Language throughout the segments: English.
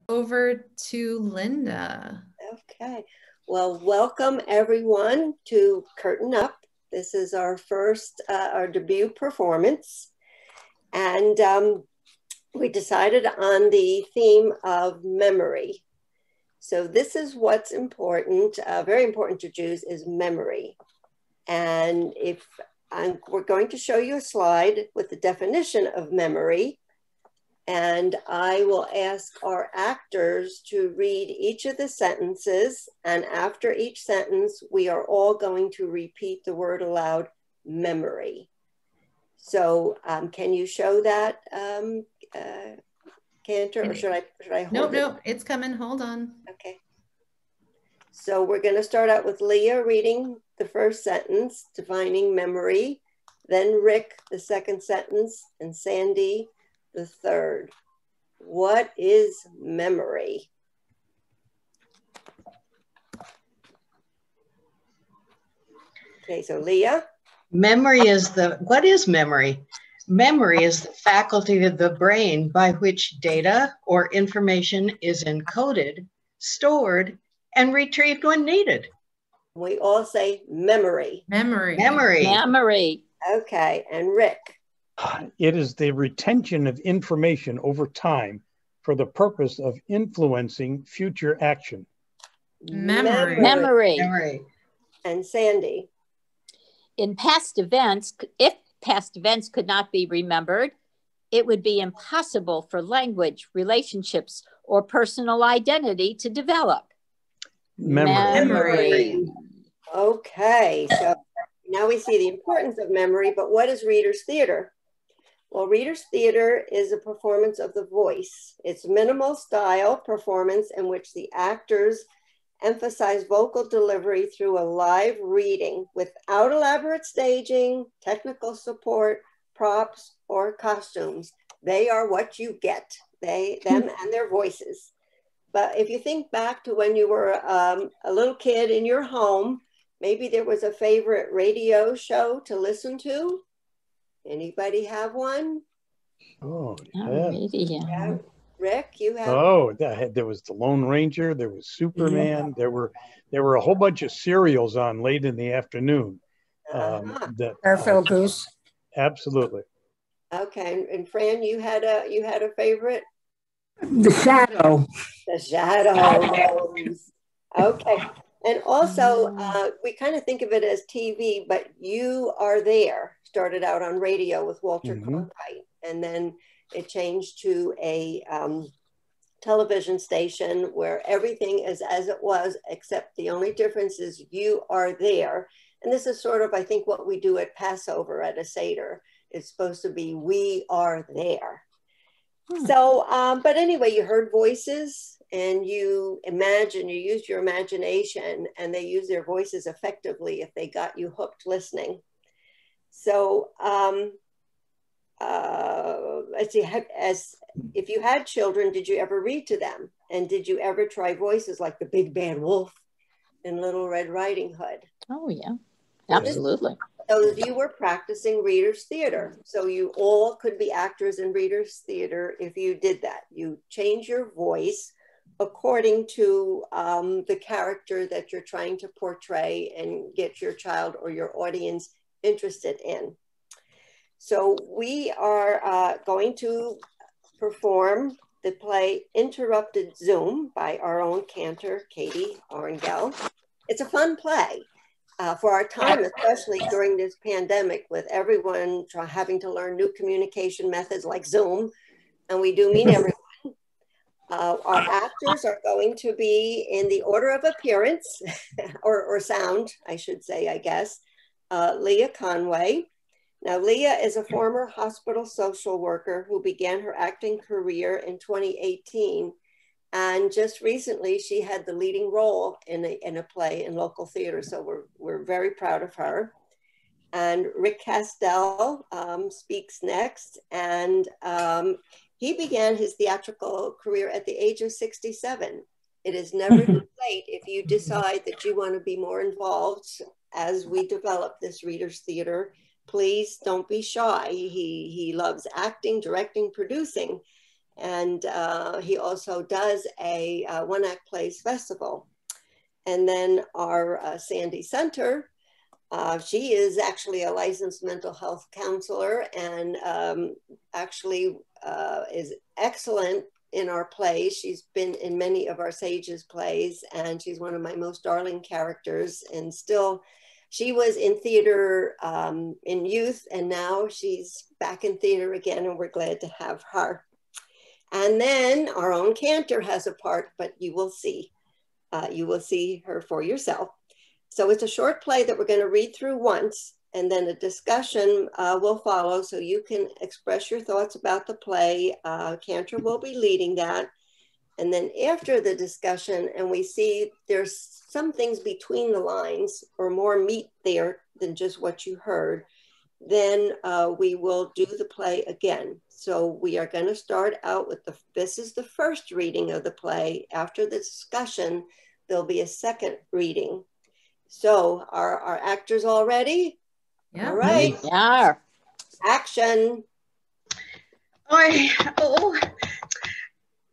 over to Linda. Okay. Well, welcome everyone to Curtain Up. This is our first, our debut performance. And we decided on the theme of memory. So this is what's important, very important to Jews, is memory. And we're going to show you a slide with the definition of memory. And I will ask our actors to read each of the sentences. And after each sentence, we are all going to repeat the word aloud, memory. So can you show that, Cantor, or should I hold it? Nope, it's coming, hold on. Okay. So we're gonna start out with Leah reading the first sentence, defining memory, then Rick, the second sentence, and Sandy, the third. What is memory? Okay, so Leah. What is memory? Memory is the faculty of the brain by which data or information is encoded, stored, and retrieved when needed. We all say memory. Memory. Memory. Memory. Okay, and Rick. It is the retention of information over time for the purpose of influencing future action. Memory. Memory. And Sandy. In past events, if past events could not be remembered, it would be impossible for language, relationships, or personal identity to develop. Memory. Okay, so now we see the importance of memory, but what is Reader's Theater? Well, Reader's Theater is a performance of the voice. It's minimal style performance in which the actors emphasize vocal delivery through a live reading without elaborate staging, technical support, props, or costumes. They are what you get, them and their voices. But if you think back to when you were a little kid in your home, maybe there was a favorite radio show to listen to. Anybody have one? Oh, yeah. Rick, you have? Oh, there was the Lone Ranger. There was Superman. Yeah. There were a whole bunch of serials on late in the afternoon. Garfield Goose. Absolutely. Okay, and Fran, you had a favorite? The Shadow. The Shadow. Okay, and also we kind of think of it as TV, but You Are There started out on radio with Walter Cronkite, and then it changed to a television station where everything is as it was, except the only difference is You Are There. And this is sort of, I think, what we do at Passover at a Seder. It's supposed to be We Are There. So, but anyway, you heard voices and you used your imagination, and they use their voices effectively if they got you hooked listening. So, let's see, if you had children, did you ever read to them? And did you ever try voices like the Big Bad Wolf in Little Red Riding Hood? Oh, yeah, absolutely. So you were practicing Reader's Theater. So you all could be actors in Reader's Theater if you did that. You change your voice according to the character that you're trying to portray and get your child or your audience interested in. So we are going to perform the play Interrupted Zoom by our own cantor, Katie Orangel. It's a fun play. For our time, especially during this pandemic, with everyone having to learn new communication methods like Zoom, and we do mean everyone. Our actors are going to be in the order of appearance, or sound, I should say, I guess. Leah Conway. Now, Leah is a former hospital social worker who began her acting career in 2018. And just recently, she had the leading role in a play in local theater. So we're very proud of her. And Rick Castell speaks next. And he began his theatrical career at the age of 67. It is never too late if you decide that you want to be more involved as we develop this Reader's Theater. Please don't be shy. He loves acting, directing, producing. And he also does a one-act plays festival. And then our Sandy Center, she is actually a licensed mental health counselor and actually is excellent in our plays. She's been in many of our Sages plays, and she's one of my most darling characters. And still, she was in theater in youth, and now she's back in theater again, and we're glad to have her. And then our own Cantor has a part, but you will see her for yourself. So it's a short play that we're going to read through once, and then a discussion will follow, so you can express your thoughts about the play. Cantor will be leading that. And then after the discussion, and we see there's some things between the lines or more meat there than just what you heard, then we will do the play again. So we are going to start out with this is the first reading of the play. After the discussion, there'll be a second reading. So are our actors all ready? Yeah. All right. Yeah. Action. Oh,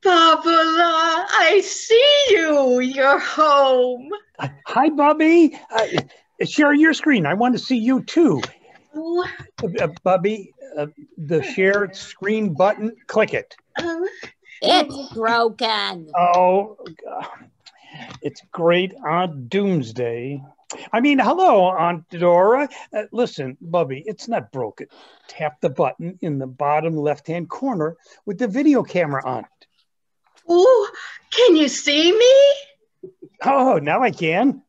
Barbara, I see you. You're home. Hi, Bubby. Share your screen. I want to see you too. Oh, Bubby, the share screen button, click it. It's broken. Oh, God. It's great Aunt Doomsday. I mean, hello, Aunt Dora. Listen, Bubby, it's not broken. Tap the button in the bottom left-hand corner with the video camera on it. oh, can you see me? Oh, now I can.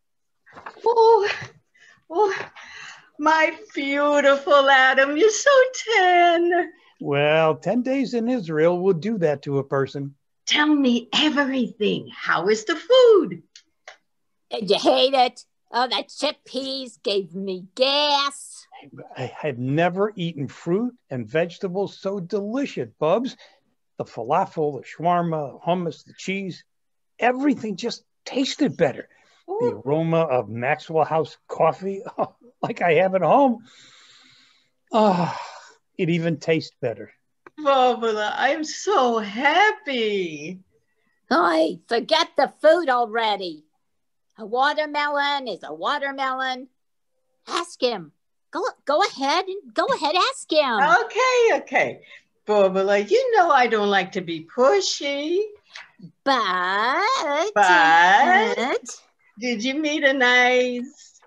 Oh, my beautiful Adam, you're so tender. Well, 10 days in Israel will do that to a person. Tell me everything. How is the food? Did you hate it? Oh, that chickpeas gave me gas. I have never eaten fruit and vegetables so delicious, Bubs. The falafel, the shawarma, the hummus, the cheese, everything just tasted better. Ooh. The aroma of Maxwell House coffee, like I have at home. Oh, it even tastes better. Barbara, I'm so happy. Oi, forget the food already. A watermelon is a watermelon. Ask him. Go ahead, ask him. Okay. Barbara, you know I don't like to be pushy. But Did you meet a nice...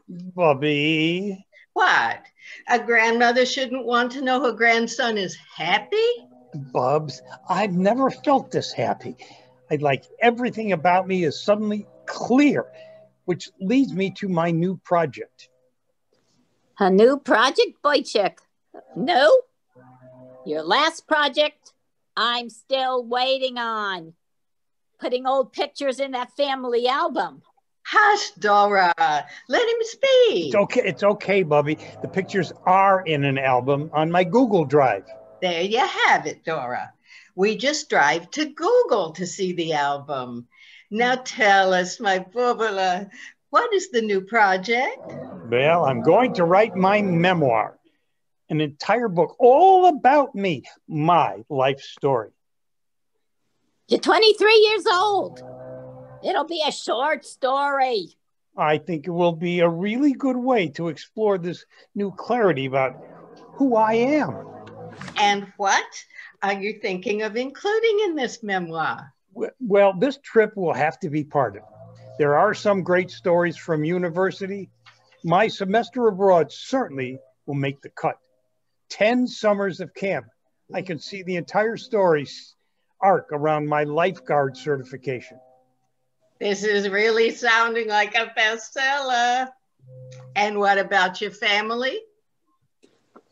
Bubby. What? A grandmother shouldn't want to know her grandson is happy? Bubs, I've never felt this happy. Like everything about me is suddenly clear, which leads me to my new project. A new project, boy chick? No. Your last project, I'm still waiting on. Putting old pictures in that family album. Hush, Dora. Let him speak. It's okay, Bubby. The pictures are in an album on my Google Drive. There you have it, Dora. We just drive to Google to see the album. Now tell us, my Bubala, what is the new project? Well, I'm going to write my memoir, an entire book all about me, my life story. You're 23 years old. It'll be a short story. I think it will be a really good way to explore this new clarity about who I am. And what are you thinking of including in this memoir? Well, this trip will have to be part of it. There are some great stories from university. My semester abroad certainly will make the cut. 10 summers of camp. I can see the entire story arc around my lifeguard certification. This is really sounding like a bestseller. And what about your family?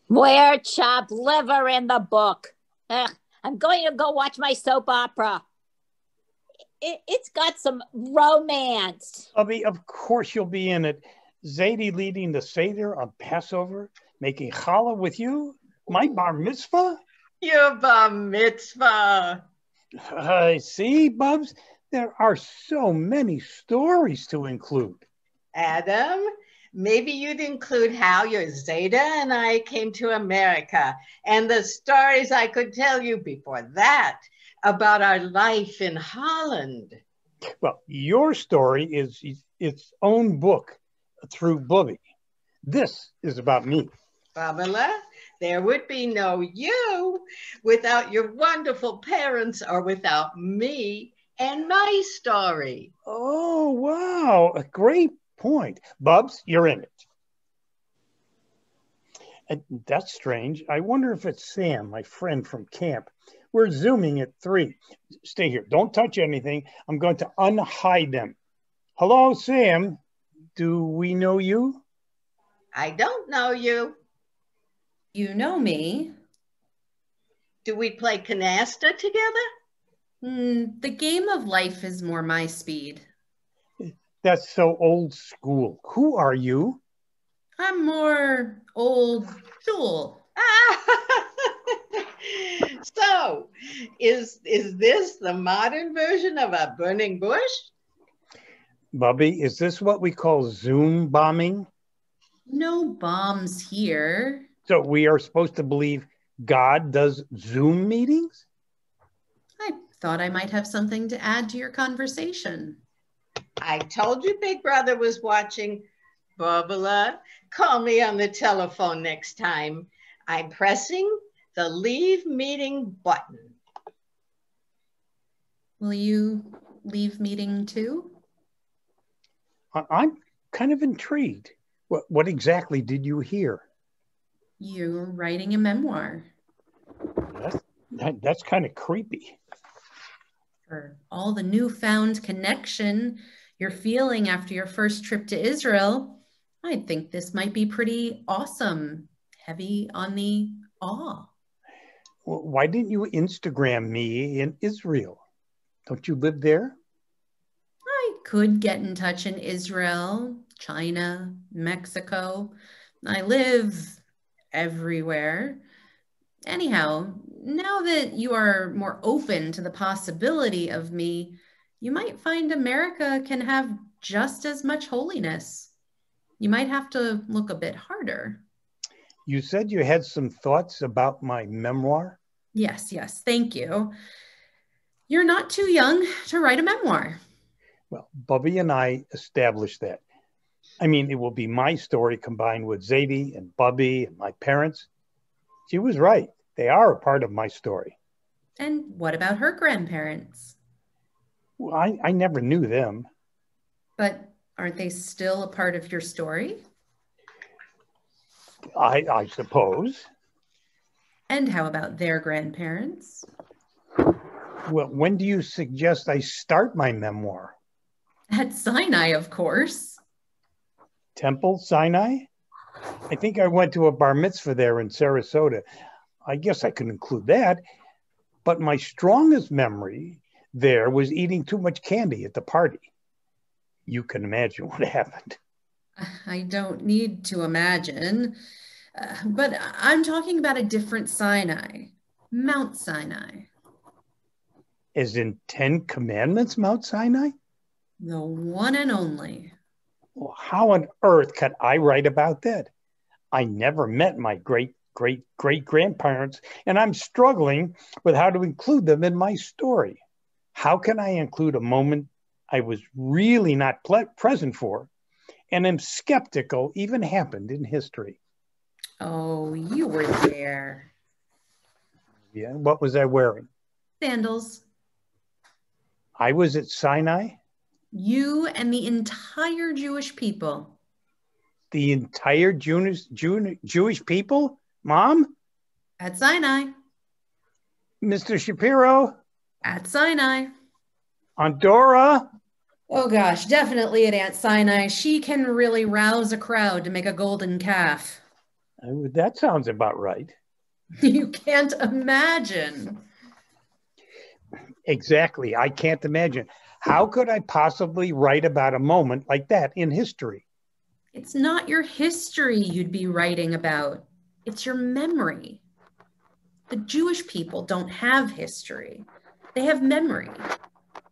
We're chopped liver in the book. I'm going to go watch my soap opera. It's got some romance. Bubby, of course you'll be in it. Zadie leading the Seder on Passover, making challah with you, my bar mitzvah. Your bar mitzvah. See, Bubs, there are so many stories to include. Adam, Maybe you'd include how your Zeta and I came to America and the stories I could tell you before that about our life in Holland. Well, your story is its own book through Bubby. This is about me. Babala, there would be no you without your wonderful parents or without me and my story. Oh, wow. A great point. Bubs, you're in it. And that's strange. I wonder if it's Sam, my friend from camp. We're Zooming at 3. Stay here. Don't touch anything. I'm going to unhide them. Hello, Sam. Do we know you? I don't know you. You know me. Do we play canasta together? The game of life is more my speed. That's so old school. Who are you? I'm more old school. So, is this the modern version of a burning bush? Bubby, is this what we call Zoom bombing? No bombs here. So we are supposed to believe God does Zoom meetings? I thought I might have something to add to your conversation. I told you Big Brother was watching. Bubala, call me on the telephone next time. I'm pressing the leave meeting button. Will you leave meeting too? I'm kind of intrigued. What exactly did you hear? You're writing a memoir. That's kind of creepy. For all the newfound connection you're feeling after your first trip to Israel, I think this might be pretty awesome. Heavy on the awe. Well, why didn't you Instagram me in Israel? Don't you live there? I could get in touch in Israel, China, Mexico. I live everywhere. Anyhow, now that you are more open to the possibility of me, you might find America can have just as much holiness. You might have to look a bit harder. You said you had some thoughts about my memoir? Yes, thank you. You're not too young to write a memoir. Well, Bubby and I established that. I mean, it will be my story combined with Zadie and Bubby and my parents. She was right. They are a part of my story. And what about her grandparents? Well, I never knew them. But aren't they still a part of your story? I suppose. And how about their grandparents? Well, when do you suggest I start my memoir? At Sinai, of course. Temple, Sinai? I think I went to a bar mitzvah there in Sarasota. I guess I could include that. But my strongest memory there was eating too much candy at the party. You can imagine what happened. I don't need to imagine. But I'm talking about a different Sinai. Mount Sinai. As in 10 Commandments, Mount Sinai? The one and only. Well, how on earth could I write about that? I never met my great-great-great-grandparents, and I'm struggling with how to include them in my story. How can I include a moment I was really not present for and am skeptical even happened in history? Oh, you were there. Yeah, what was I wearing? Sandals. I was at Sinai? You and the entire Jewish people. The entire Jewish people? Mom? At Sinai. Mr. Shapiro? At Sinai. Aunt Dora? Oh gosh, definitely at Aunt Sinai. She can really rouse a crowd to make a golden calf. That sounds about right. You can't imagine. Exactly. I can't imagine. How could I possibly write about a moment like that in history? It's not your history you'd be writing about. It's your memory. The Jewish people don't have history. They have memory.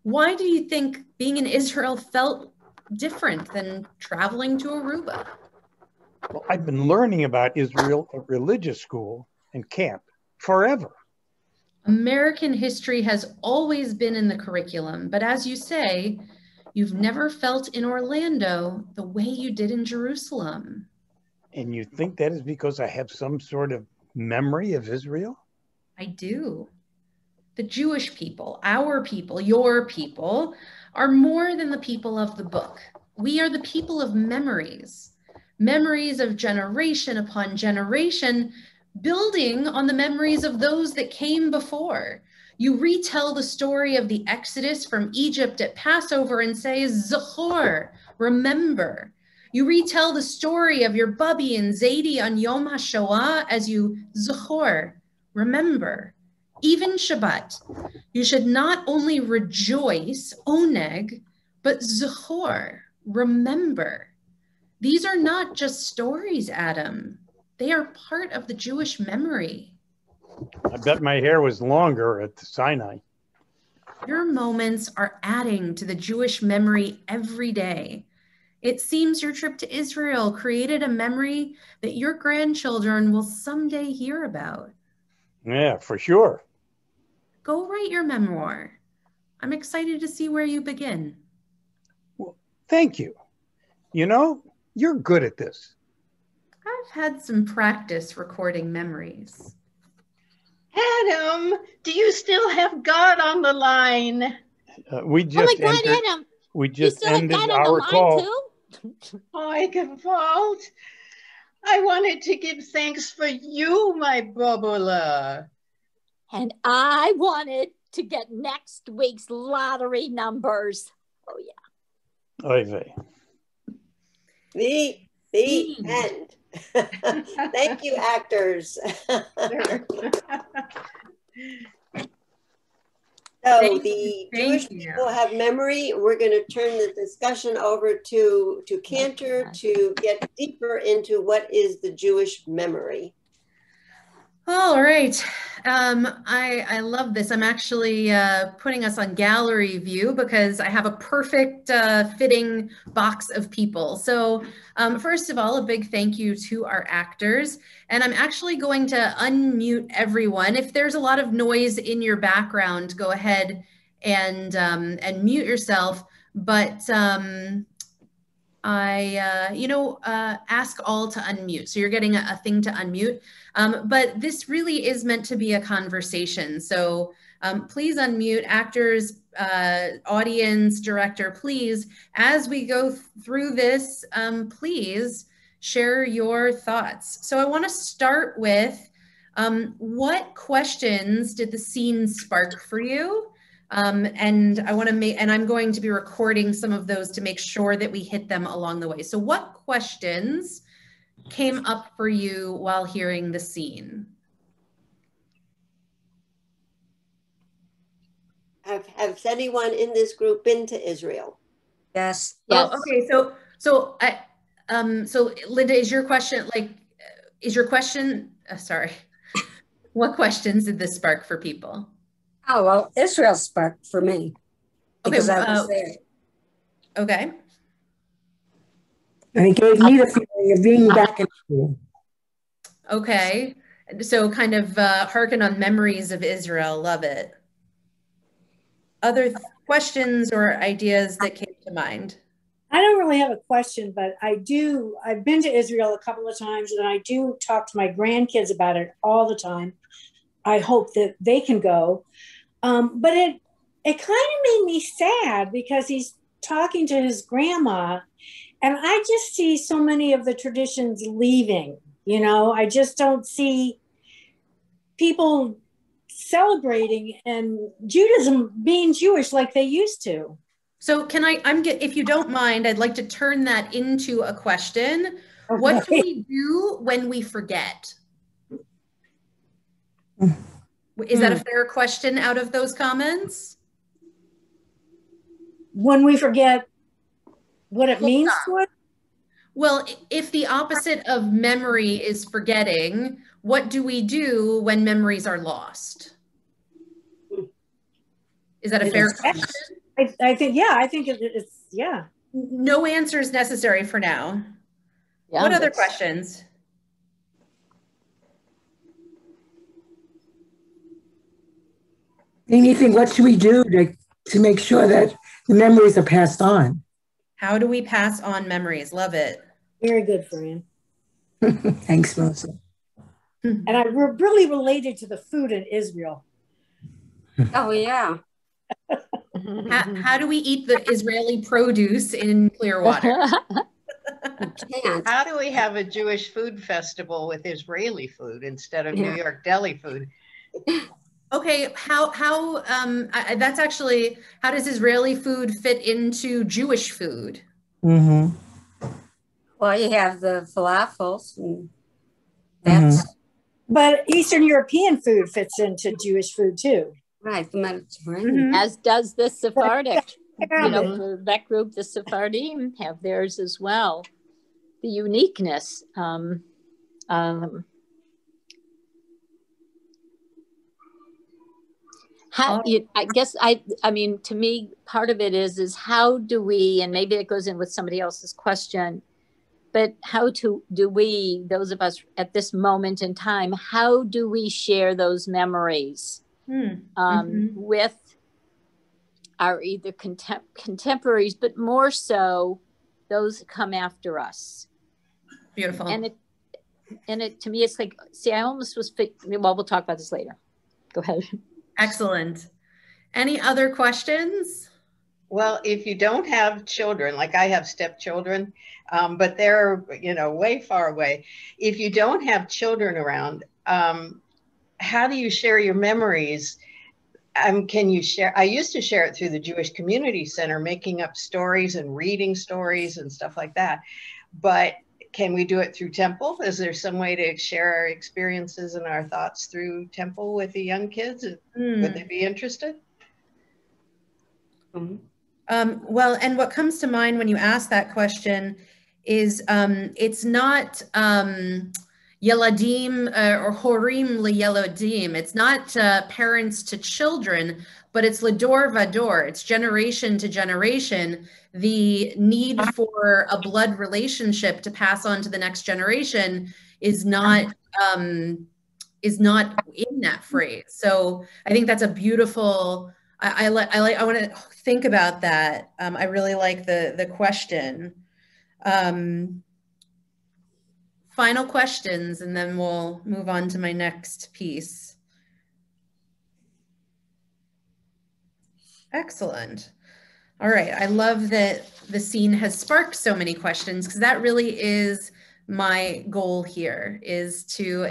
Why do you think being in Israel felt different than traveling to Aruba? Well, I've been learning about Israel at religious school and camp forever. American history has always been in the curriculum, but as you say, you've never felt in Orlando the way you did in Jerusalem. And you think that is because I have some sort of memory of Israel? I do. The Jewish people, our people, your people, are more than the people of the book. We are the people of memories, memories of generation upon generation, building on the memories of those that came before. You retell the story of the Exodus from Egypt at Passover and say, Zachor, remember. You retell the story of your Bubby and Zaidi on Yom HaShoah as you Zachor, remember. Even Shabbat, you should not only rejoice, oneg, but Zachor, remember. These are not just stories, Adam. They are part of the Jewish memory. I bet my hair was longer at Sinai. Your moments are adding to the Jewish memory every day. It seems your trip to Israel created a memory that your grandchildren will someday hear about. Yeah, for sure. Go write your memoir. I'm excited to see where you begin. Well, thank you. You know, you're good at this. I've had some practice recording memories. Adam, do you still have God on the line? We just oh my God, entered, Adam. we You just still have ended God on the our line call. too? I can fault. I wanted to give thanks for you, my bubbler. And I wanted to get next week's lottery numbers. Oh, yeah. Oy vey. The end. Thank you, actors. So the Jewish people have memory. We're going to turn the discussion over to Cantor to get deeper into what is the Jewish memory. All right. I love this. I'm actually putting us on gallery view because I have a perfect fitting box of people. So first of all, a big thank you to our actors. And I'm actually going to unmute everyone. If there's a lot of noise in your background, go ahead and mute yourself. But ask all to unmute. So you're getting a thing to unmute. But this really is meant to be a conversation. So please unmute, actors, audience, director, please, as we go through this, please share your thoughts. So I want to start with what questions did the scene spark for you? And I'm going to be recording some of those to make sure that we hit them along the way. So what questions came up for you while hearing the scene? Has anyone in this group been to Israel? Yes. Yes. Oh, okay. So Linda, is your question sorry, what questions did this spark for people? Oh, well, Israel sparked for me because Okay, I was there. Okay. And it gave me the feeling of being back in school. Okay. So kind of hearken on memories of Israel. Love it. Other questions or ideas that came to mind? I don't really have a question, but I've been to Israel a couple of times and I do talk to my grandkids about it all the time. I hope that they can go. But it kind of made me sad because he's talking to his grandma and I just see so many of the traditions leaving, you know, I just don't see people celebrating and Judaism being Jewish like they used to. So if you don't mind, I'd like to turn that into a question. Okay. What do we do when we forget? Is that a fair question out of those comments? When we forget what it means to us? Well, if the opposite of memory is forgetting, what do we do when memories are lost? Is that a fair question? I think it's, yeah. No answer is necessary for now. What other Youngest. questions? Anything, what should we do to make sure that the memories are passed on? How do we pass on memories? Love it. Very good, Fran. Thanks, Melissa. And we're really related to the food in Israel. Oh, yeah. How do we eat the Israeli produce in Clearwater? You can't. How do we have a Jewish food festival with Israeli food instead of New York deli food? Okay, that's actually, how does Israeli food fit into Jewish food? Mm-hmm. Well, you have the falafels, and that's But Eastern European food fits into Jewish food too. right, the Mediterranean. As does the Sephardic. Yeah. You know, for that group, the Sephardim have theirs as well. The uniqueness. I guess I mean, to me, part of it is how do we, and maybe it goes in with somebody else's question, but how do we, those of us at this moment in time, how do we share those memories with our either contemporaries, but more so those that come after us? Beautiful. And it to me, it's like, see, I almost was, well, we'll talk about this later. Go ahead. Excellent. Any other questions? Well, if you don't have children, like I have stepchildren, but they're, way far away. If you don't have children around, how do you share your memories? Can you share? I used to share it through the Jewish Community Center, making up stories and reading stories and stuff like that. But can we do it through Temple? Is there some way to share our experiences and our thoughts through Temple with the young kids? Would they be interested? Well, and what comes to mind when you ask that question is it's not Yeladim or Horim LeYeladim. It's not parents to children, but it's Lador Vador. It's generation to generation. The need for a blood relationship to pass on to the next generation is not in that phrase. So I think that's a beautiful. I want to think about that. I really like the question. Final questions, and then we'll move on to my next piece. Excellent. All right. I love that the scene has sparked so many questions, because that really is my goal here, is to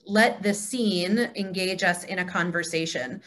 let the scene engage us in a conversation.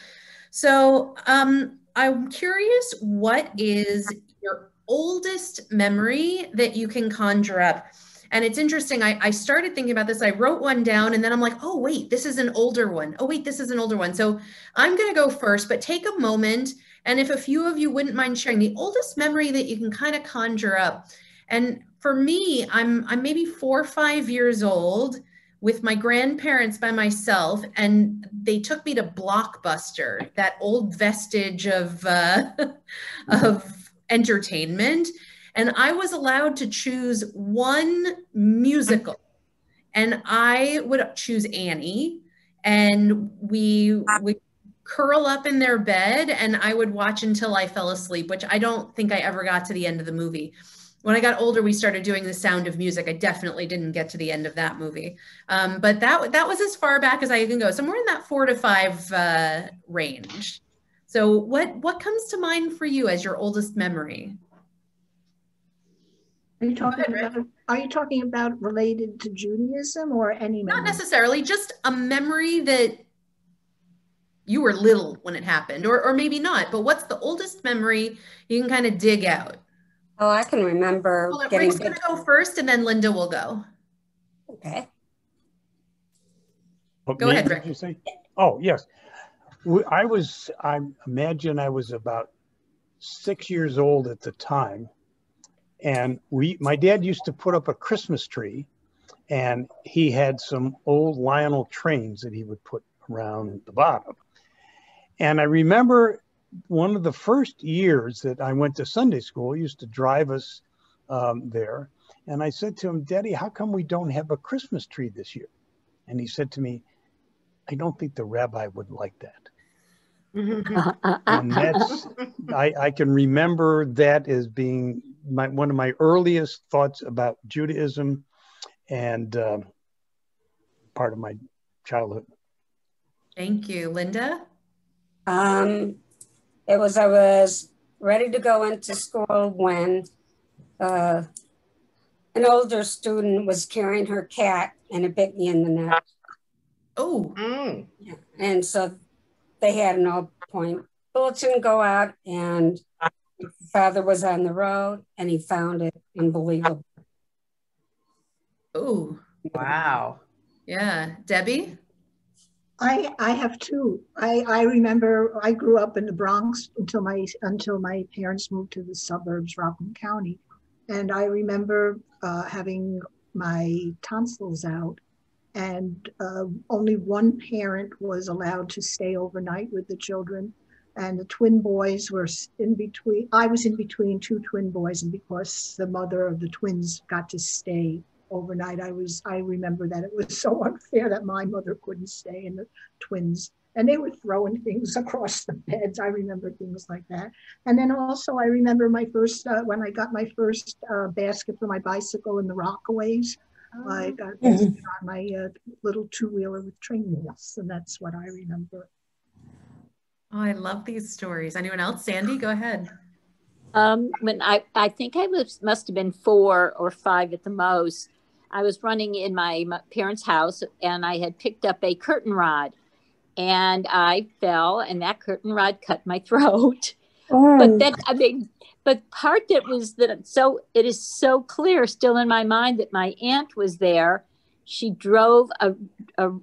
So I'm curious, what is your oldest memory that you can conjure up? And it's interesting, I started thinking about this, I wrote one down, and then I'm like, oh wait, this is an older one. Oh wait, this is an older one. So I'm gonna go first, but take a moment, and if a few of you wouldn't mind sharing the oldest memory that you can kind of conjure up. And for me, I'm maybe 4 or 5 years old with my grandparents by myself, and they took me to Blockbuster, that old vestige of entertainment. And I was allowed to choose one musical, and I would choose Annie, and we would curl up in their bed, and I would watch until I fell asleep, which I don't think I ever got to the end of the movie. When I got older, we started doing The Sound of Music. I definitely didn't get to the end of that movie. But that was as far back as I can go. Somewhere in that 4 to 5 range. So what comes to mind for you as your oldest memory? Are you talking about related to Judaism or any memory? Not necessarily, just a memory that you were little when it happened, or maybe not, but what's the oldest memory you can kind of dig out? Oh, I can remember getting. Rick's going to go first, and then Linda will go. Okay. Go ahead, Rick. You say? Oh, yes. I imagine I was about 6 years old at the time. And my dad used to put up a Christmas tree, and he had some old Lionel trains that he would put around at the bottom. And I remember one of the first years that I went to Sunday school, he used to drive us there. And I said to him, Daddy, how come we don't have a Christmas tree this year? And he said to me, I don't think the rabbi would like that. And that's, I can remember that as being one of my earliest thoughts about Judaism and part of my childhood. Thank you. Linda? I was ready to go into school when an older student was carrying her cat and it bit me in the neck. Oh. Yeah. And so they had an all-point bulletin go out, and father was on the road and he found it. Unbelievable. Oh. Wow. Yeah. Debbie? I have two. I remember I grew up in the Bronx until my parents moved to the suburbs, Rockland County. And I remember having my tonsils out, and only one parent was allowed to stay overnight with the children. And the twin boys were in between. I was in between two twin boys, and because the mother of the twins got to stay overnight, I remember that it was so unfair that my mother couldn't stay and the twins, and they were throwing things across the beds. I remember things like that. And then also I remember my first, when I got my first basket for my bicycle in the Rockaways. I got on my little two-wheeler with train wheels, and that's what I remember. Oh, I love these stories. Anyone else? Sandy, go ahead. When I think I must have been 4 or 5 at the most. I was running in my parents' house, and I had picked up a curtain rod, and I fell, and that curtain rod cut my throat. But part that was that it is so clear still in my mind that my aunt was there. She drove a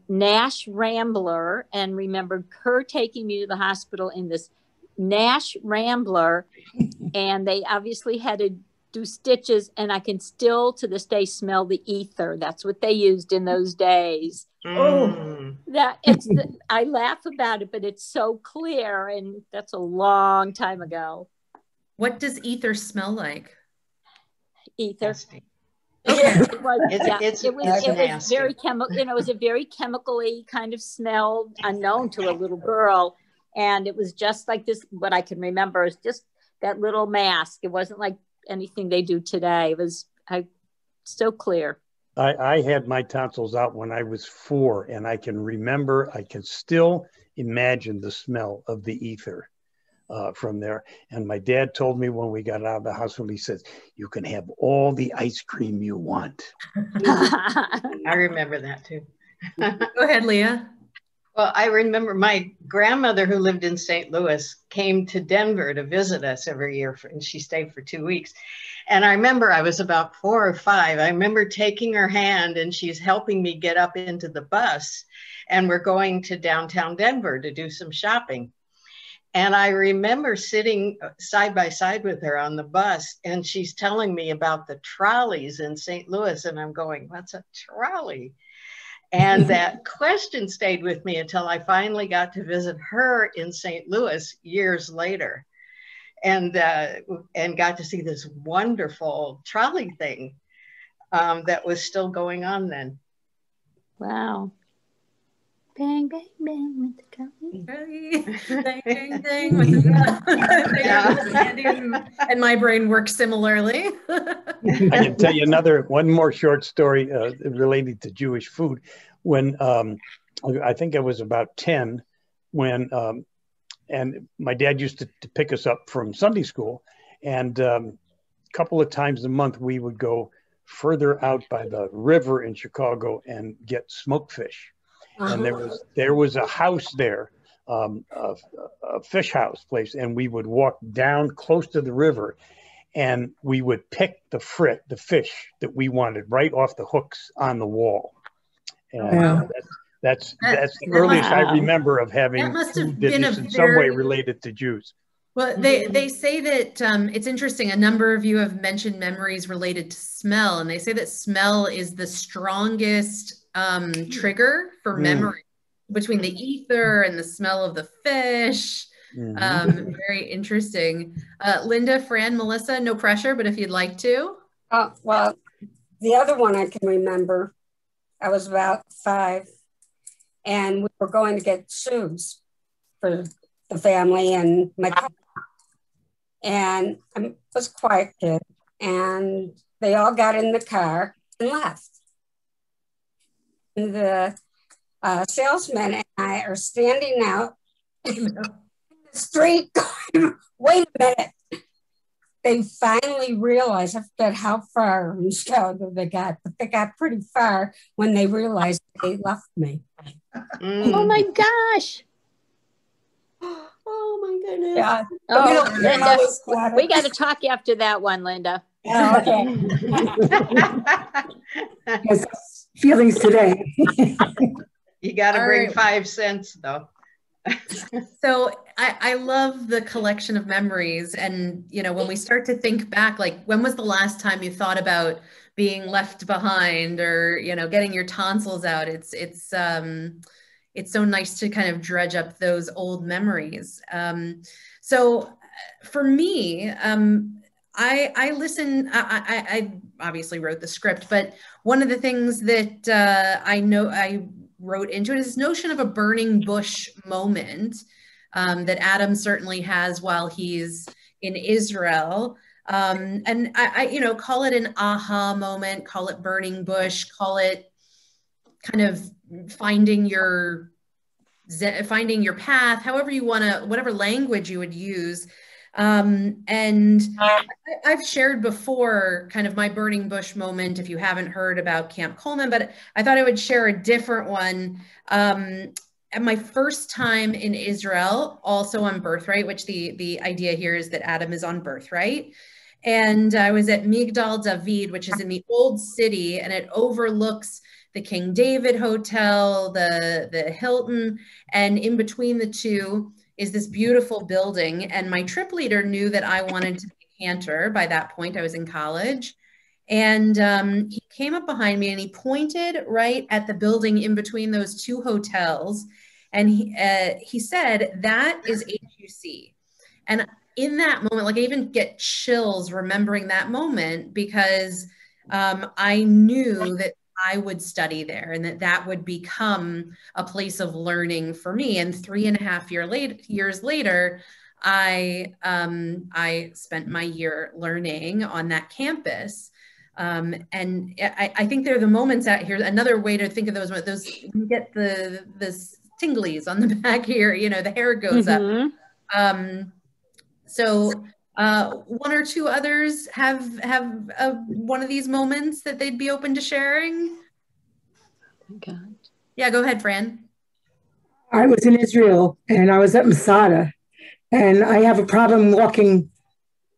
Nash Rambler, and remembered her taking me to the hospital in this Nash Rambler, and they obviously had to do stitches, and I can still to this day smell the ether. That's what they used in those days. I laugh about it, but it's so clear, and that's a long time ago. What does ether smell like? Ether. Okay. It was very chemical. It was a very chemically kind of smell, unknown to a little girl, and it was just like this. What I can remember is just that little mask. It wasn't like anything they do today. It was so clear. I had my tonsils out when I was 4, and I can still imagine the smell of the ether from there. And my dad told me when we got out of the hospital, he says, you can have all the ice cream you want. I remember that too. Go ahead, Leah. Well, I remember my grandmother, who lived in St. Louis, came to Denver to visit us every year, and she stayed for 2 weeks. And I remember I was about 4 or 5. I remember taking her hand, and she's helping me get up into the bus, and we're going to downtown Denver to do some shopping. And I remember sitting side by side with her on the bus, and she's telling me about the trolleys in St. Louis, and I'm going, what's a trolley? And that question stayed with me until I finally got to visit her in St. Louis years later, and got to see this wonderful trolley thing that was still going on then. Wow. Bang, bang, bang with the trolley. Bang, bang, bang with the and my brain works similarly. I can tell you one more short story related to Jewish food. When I think I was about 10, when and my dad used to pick us up from Sunday school, and a couple of times a month we would go further out by the river in Chicago and get smoked fish. And there was a house there, a fish house place, and we would walk down close to the river, and we would pick the fish that we wanted right off the hooks on the wall. And that's the earliest I remember of having food that is in some way related to Jews. Well, they say that it's interesting. A number of you have mentioned memories related to smell, and they say that smell is the strongest trigger for memory, between the ether and the smell of the fish. Very interesting. Linda, Fran, Melissa, no pressure, but if you'd like to. Well, The other one I can remember, I was about 5, and we were going to get shoes for the family and my cousin. And I was a quiet kid, and they all got in the car and left. And the salesman and I are standing out in the street going, wait a minute. They finally realized, I forget how far in Chicago they got, but they got pretty far when they realized they left me. Oh my gosh. Oh my goodness. Yeah. Oh, Linda, we got to talk after that one, Linda. Oh, okay. Yes, feelings today. You got to All bring right. 5 cents though. So I love the collection of memories. And, you know, when we start to think back, like when was the last time you thought about being left behind or, you know, getting your tonsils out? It's so nice to kind of dredge up those old memories. So for me, I listen, I obviously wrote the script, but one of the things that I know I wrote into it is this notion of a burning bush moment that Adam certainly has while he's in Israel. And I, you know, call it an aha moment, call it burning bush, call it kind of finding your path, however you want to, whatever language you would use. And I've shared before kind of my burning bush moment, if you haven't heard about Camp Coleman, but I thought I would share a different one. At my first time in Israel, also on Birthright, which the idea here is that Adam is on Birthright. And I was at Migdal David, which is in the old city, and it overlooks the King David Hotel, the Hilton, and in between the two is this beautiful building. And my trip leader knew that I wanted to be a cantor. By that point, I was in college. And he came up behind me and he pointed right at the building in between those two hotels. And he said, that is HUC. And in that moment, like I even get chills remembering that moment because I knew that I would study there and that would become a place of learning for me. And 3.5 years later, I spent my year learning on that campus. And I think there are the moments out here. Another way to think of those you get the tinglies on the back here, you know, the hair goes up. So one or two others have one of these moments that they'd be open to sharing. Okay. Yeah, go ahead, Fran. I was in Israel and I was at Masada, and I have a problem walking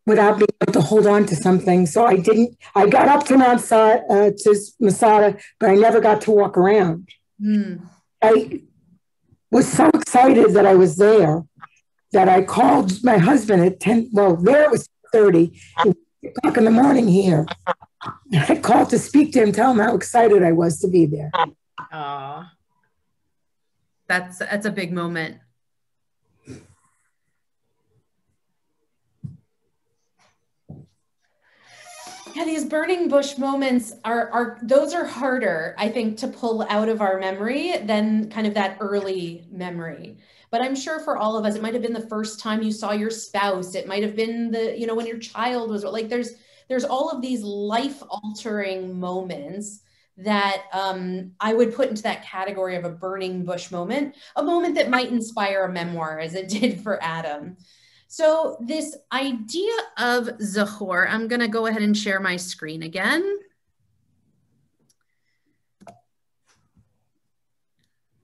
without being able to hold on to something. So I got up to Masada, but I never got to walk around. I was so excited that I was there that I called my husband at 10, well, there it was 30, 8:00 in the morning here. I called to speak to him, tell him how excited I was to be there. That's a big moment. Yeah, these burning bush moments those are harder, I think, to pull out of our memory than kind of that early memory. But I'm sure for all of us, it might have been the first time you saw your spouse. It might have been when your child was like, there's all of these life altering moments that I would put into that category of a burning bush moment, a moment that might inspire a memoir as it did for Adam. So this idea of Zachor, I'm going to go ahead and share my screen again.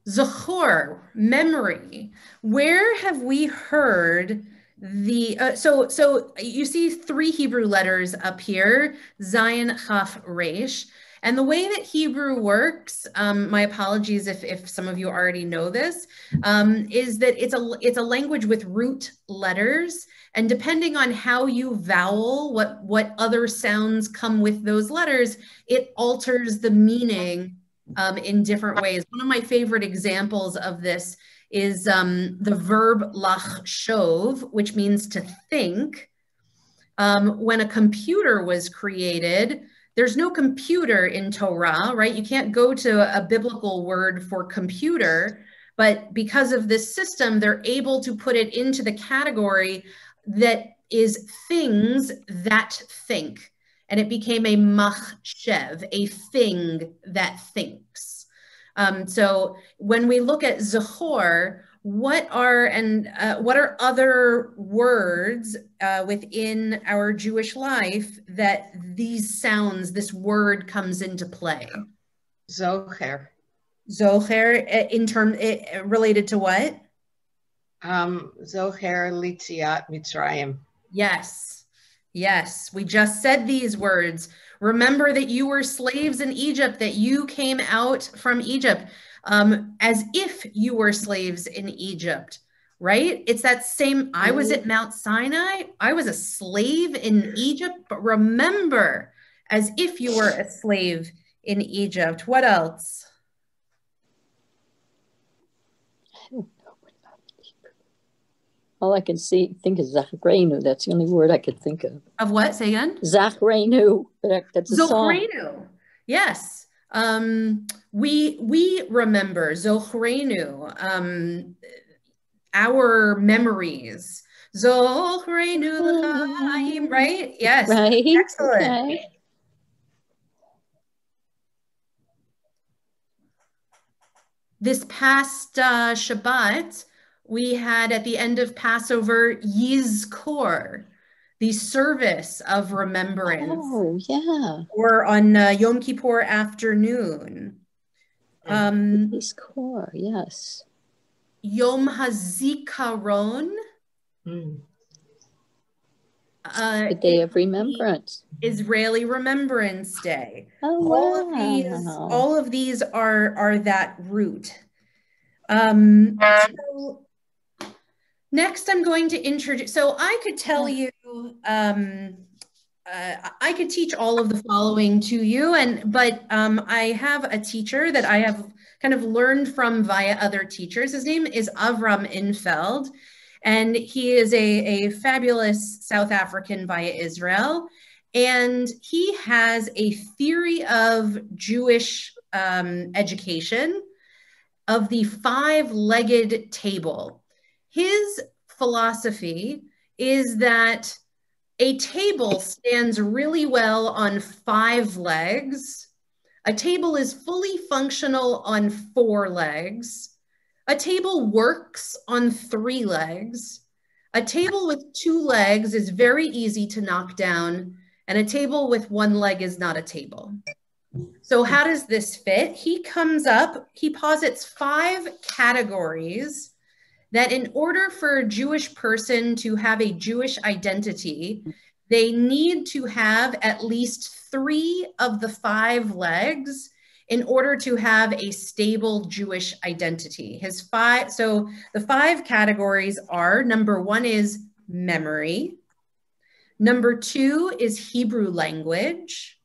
Zachor, memory. Where have we heard the, so you see 3 Hebrew letters up here, Zayin, Chaf, Resh. And the way that Hebrew works, my apologies if some of you already know this, is that it's a language with root letters, and depending on how you vowel, what other sounds come with those letters, it alters the meaning in different ways. One of my favorite examples of this is the verb lachshov, which means to think. When a computer was created, there's no computer in Torah, right? You can't go to a biblical word for computer, but because of this system, they're able to put it into the category that is things that think. And it became a machshev, a thing that thinks. So when we look at Zachor, what are other words within our Jewish life that these sounds, this word comes into play? Zocher. Zocher, related to what? Zocher Litziat Mitzrayim. Yes, yes. We just said these words. Remember that you were slaves in Egypt, that you came out from Egypt. As if you were slaves in Egypt, right? It's that same, I was at Mount Sinai, I was a slave in Egypt, but remember, as if you were a slave in Egypt. What else? All I can think is Zachrenu. That's the only word I could think of. Of what? Say again? Zachrenu. That's a song. Zochrenu. Yes. We remember Zochrenu, our memories. Zochrenu l'chaim, right? Yes. Right. Excellent. Okay. This past Shabbat, we had at the end of Passover Yizkor, the service of remembrance. Oh, yeah. Or on Yom Kippur afternoon. Yizkor, yes. Yom HaZikaron. The Day of Remembrance. Israeli Remembrance Day. Oh, wow. All of these are that root. So next I'm going to introduce, so I could tell you, I could teach all of the following to you, but I have a teacher that I have kind of learned from via other teachers. His name is Avram Infeld, and he is a fabulous South African via Israel. And he has a theory of Jewish education of the five-legged table. His philosophy is that a table stands really well on 5 legs. A table is fully functional on 4 legs. A table works on 3 legs. A table with 2 legs is very easy to knock down, and a table with 1 leg is not a table. So how does this fit? He posits 5 categories that in order for a Jewish person to have a Jewish identity, they need to have at least 3 of the 5 legs in order to have a stable Jewish identity. So the 5 categories are, number 1 is memory. Number 2 is Hebrew language.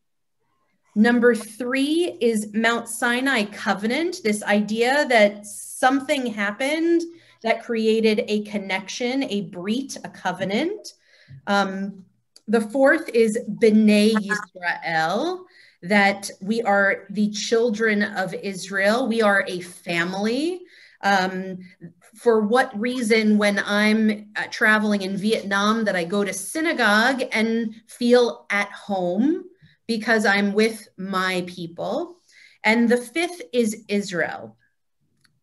Number 3 is Mount Sinai covenant, this idea that something happened that created a connection, a brit, a covenant. The 4th is B'nai Yisrael, that we are the children of Israel. We are a family. For what reason, when I'm traveling in Vietnam, that I go to synagogue and feel at home because I'm with my people. And the 5th is Israel.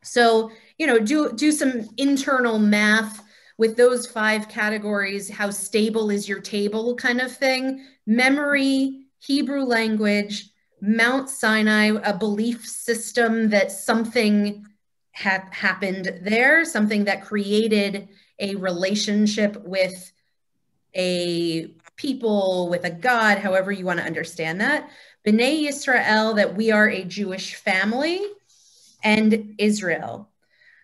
So, do some internal math with those 5 categories. How stable is your table kind of thing? Memory, Hebrew language, Mount Sinai, a belief system that something had happened there, something that created a relationship with a people, with a God, however you want to understand that. B'nai Yisrael, that we are a Jewish family, and Israel.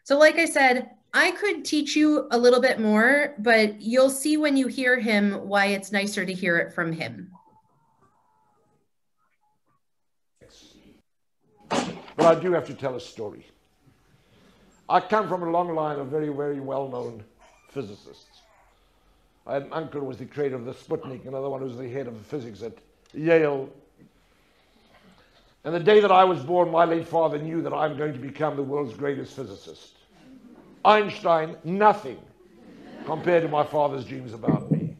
So like I said, I could teach you a little bit more, but you'll see when you hear him why it's nicer to hear it from him. But I do have to tell a story. I come from a long line of very, very well-known physicists. I had an uncle who was the creator of the Sputnik, another one who was the head of physics at Yale, And the day that I was born, my late father knew that I'm going to become the world's greatest physicist. Einstein, nothing compared to my father's dreams about me.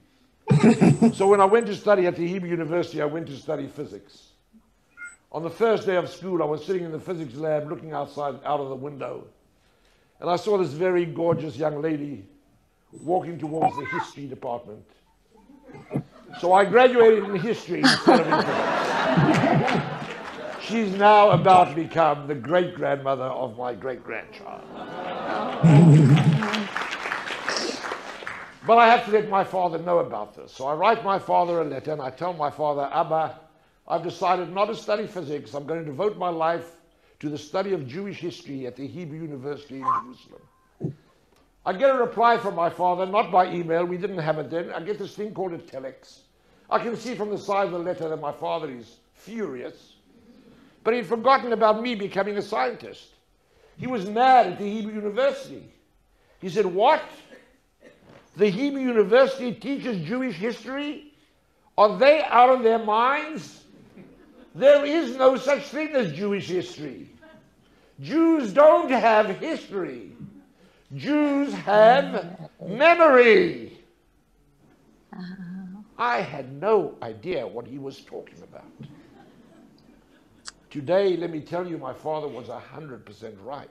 So when I went to study at the Hebrew University, I went to study physics. On the first day of school, I was sitting in the physics lab looking outside out of the window. And I saw this very gorgeous young lady walking towards the history department. So I graduated in history instead of in physics. She's now about to become the great-grandmother of my great-grandchild. But I have to let my father know about this. So I write my father a letter and I tell my father, Abba, I've decided not to study physics. I'm going to devote my life to the study of Jewish history at the Hebrew University in Jerusalem. I get a reply from my father, not by email, we didn't have it then. I get this thing called a telex. I can see from the side of the letter that my father is furious. But he'd forgotten about me becoming a scientist. He was mad at the Hebrew University. He said, what? The Hebrew University teaches Jewish history? Are they out of their minds? There is no such thing as Jewish history. Jews don't have history. Jews have memory. I had no idea what he was talking about. Today, let me tell you, my father was 100% right.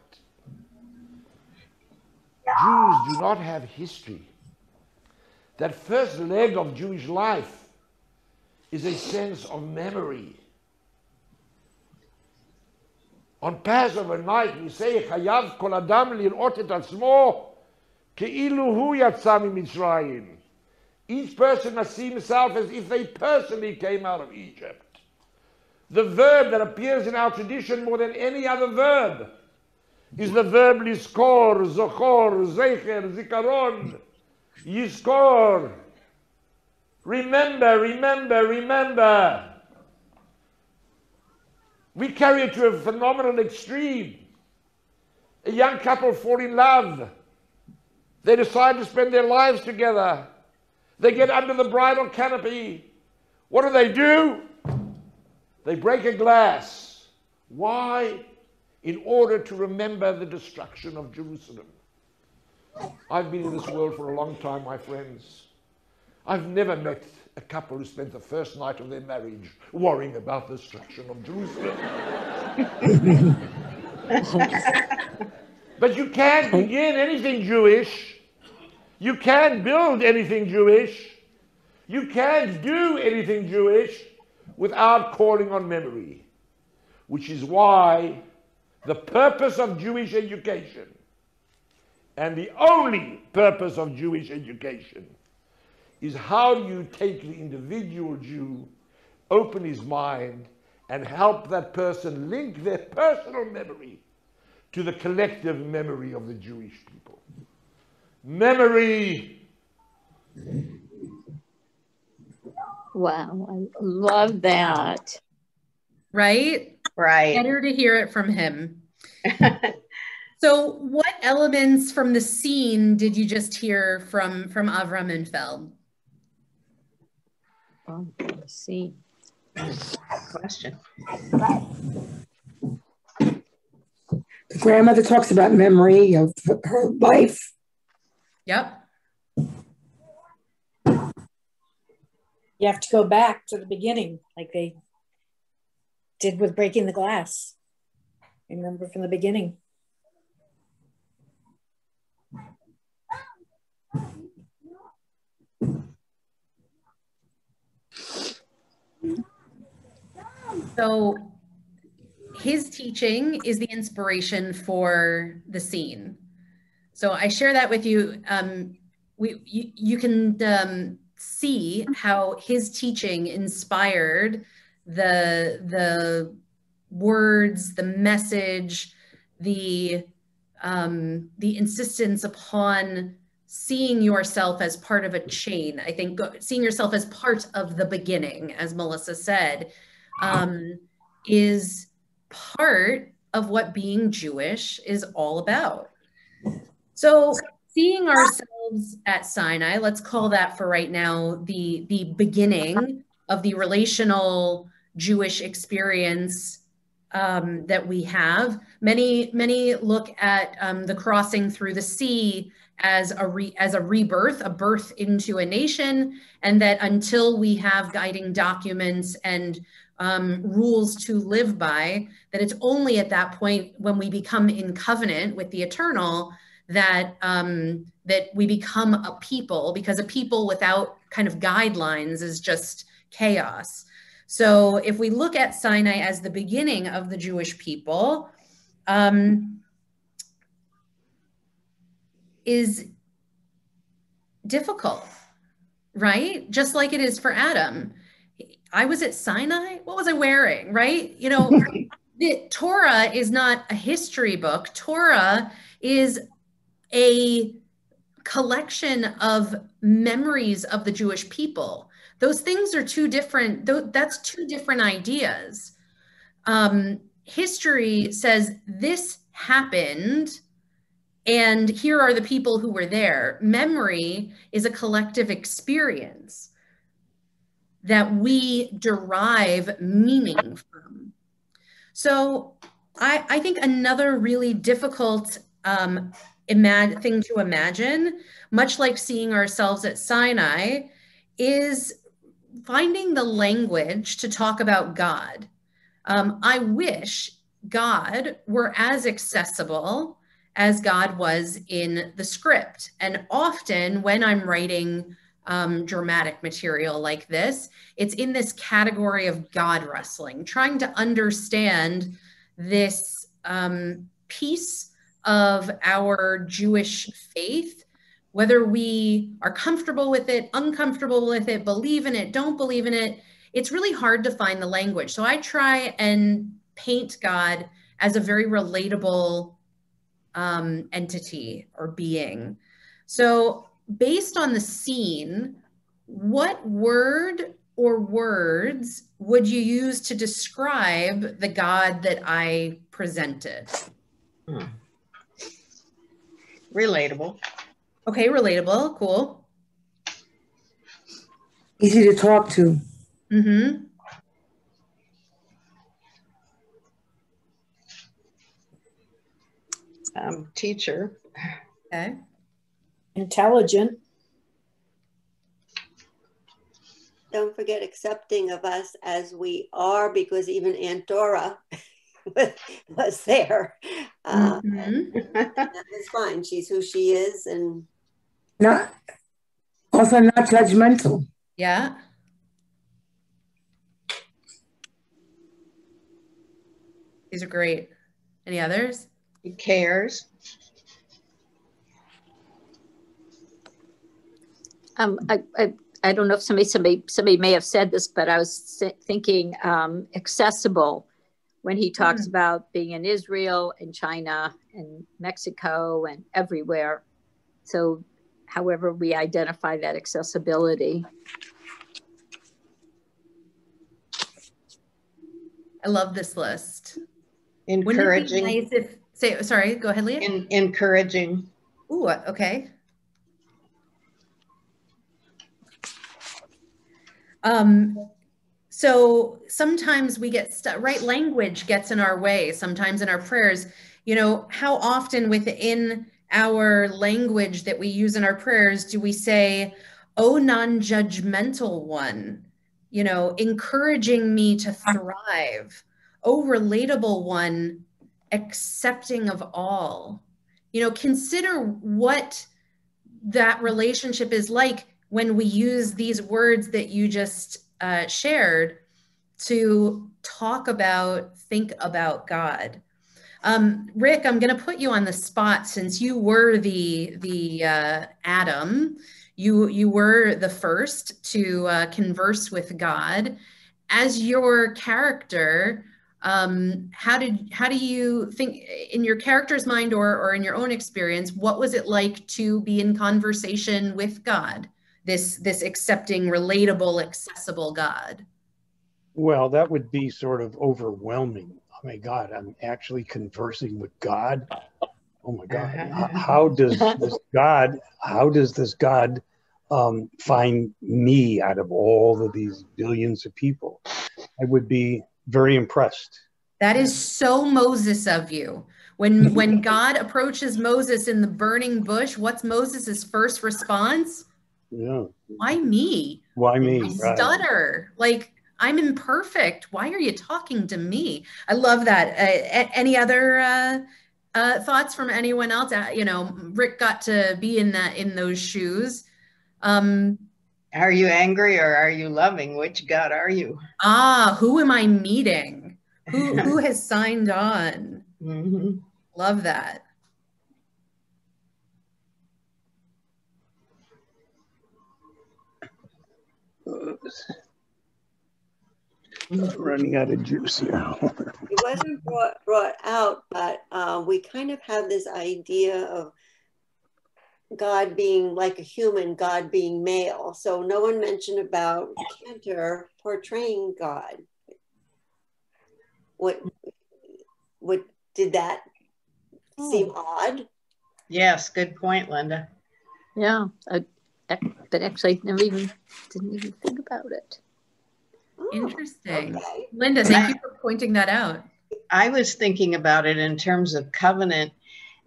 Jews do not have history. That first leg of Jewish life is a sense of memory. On Passover night, we say, Chayav kol adam lirot et atzmo ke'ilu hu yatsa miMitzrayim. Each person must see himself as if they personally came out of Egypt. The verb that appears in our tradition more than any other verb is the verb liskor, zochor, zecher, zikaron, yiskor. Remember, remember, remember. We carry it to a phenomenal extreme. A young couple fall in love. They decide to spend their lives together. They get under the bridal canopy. What do? They break a glass. Why? In order to remember the destruction of Jerusalem. I've been in this world for a long time, my friends. I've never met a couple who spent the first night of their marriage worrying about the destruction of Jerusalem. But you can't begin anything Jewish. You can't build anything Jewish. You can't do anything Jewish without calling on memory, which is why the purpose of Jewish education, and the only purpose of Jewish education, is how do you take the individual Jew, open his mind, and help that person link their personal memory to the collective memory of the Jewish people. Memory. Wow, I love that. Right? Right. Better to hear it from him. So what elements from the scene did you just hear from Avram and Feld? Oh, let's see. Question. The grandmother talks about memory of her life. Yep. You have to go back to the beginning, like they did with breaking the glass. Remember from the beginning. So his teaching is the inspiration for the scene. So I share that with you. You can see how his teaching inspired the words, the message, the insistence upon seeing yourself as part of a chain. I think seeing yourself as part of the beginning, as Melissa said, is part of what being Jewish is all about. So seeing ourselves at Sinai, let's call that for right now the beginning of the relational Jewish experience that we have. Many look at the crossing through the sea as a rebirth, a birth into a nation, and that until we have guiding documents and rules to live by, that it's only at that point when we become in covenant with the eternal that that we become a people, because a people without kind of guidelines is just chaos. So if we look at Sinai as the beginning of the Jewish people, is difficult, right? Just like it is for Adam. I was at Sinai, what was I wearing, right? You know, the Torah is not a history book. Torah is a collection of memories of the Jewish people. Those things are two different, that's two different ideas. History says this happened and here are the people who were there. Memory is a collective experience that we derive meaning from. So I think another really difficult thing to imagine, much like seeing ourselves at Sinai, is finding the language to talk about God. I wish God were as accessible as God was in the script. And often when I'm writing dramatic material like this, it's in this category of God wrestling, trying to understand this piece of our Jewish faith, whether we are comfortable with it, uncomfortable with it, believe in it, don't believe in it. It's really hard to find the language. So I try and paint God as a very relatable entity or being. So based on the scene, what word or words would you use to describe the God that I presented? Relatable. Okay, relatable, cool. Easy to talk to. Mm-hmm. Teacher. Okay. Intelligent. Don't forget accepting of us as we are, because even Aunt Dora was there. It's fine. She's who she is, and also not judgmental. Yeah. These are great. Any others? He cares. I don't know if somebody may have said this, but I was thinking accessible when he talks about being in Israel and China and Mexico and everywhere. So however we identify that accessibility. I love this list. Encouraging. Wouldn't it be nice if, sorry, go ahead, Leah. Encouraging. Ooh, okay. So sometimes we get stuck, right? Language gets in our way, sometimes in our prayers. You know, how often within our language that we use in our prayers do we say, oh, non-judgmental one, you know, encouraging me to thrive. Oh, relatable one, accepting of all. You know, consider what that relationship is like when we use these words that you just shared to talk about, think about God. Rick, I'm going to put you on the spot since you were the Adam. You were the first to converse with God. As your character, how do you think, in your character's mind or in your own experience, what was it like to be in conversation with God? This accepting, relatable, accessible God? Well, that would be sort of overwhelming. Oh my God, I'm actually conversing with God. Oh my God, how does this God find me out of all of these billions of people? I would be very impressed. That is so Moses of you. When God approaches Moses in the burning bush, what's Moses's first response? Yeah. Why me? Why me? I Right. stutter. Like, I'm imperfect. Why are you talking to me? I love that. Any other thoughts from anyone else? You know, Rick got to be in those shoes. Are you angry or are you loving? Which God are you? Who am I meeting? Who has signed on? Mm-hmm. Love that. I'm running out of juice here. It wasn't brought out, but we kind of have this idea of God being like a human, God being male. So no one mentioned about Cantor portraying God. What did that seem odd? Yes, good point, Linda. Yeah, but actually didn't even think about it. Interesting. Okay. Linda, thank you for pointing that out. I was thinking about it in terms of covenant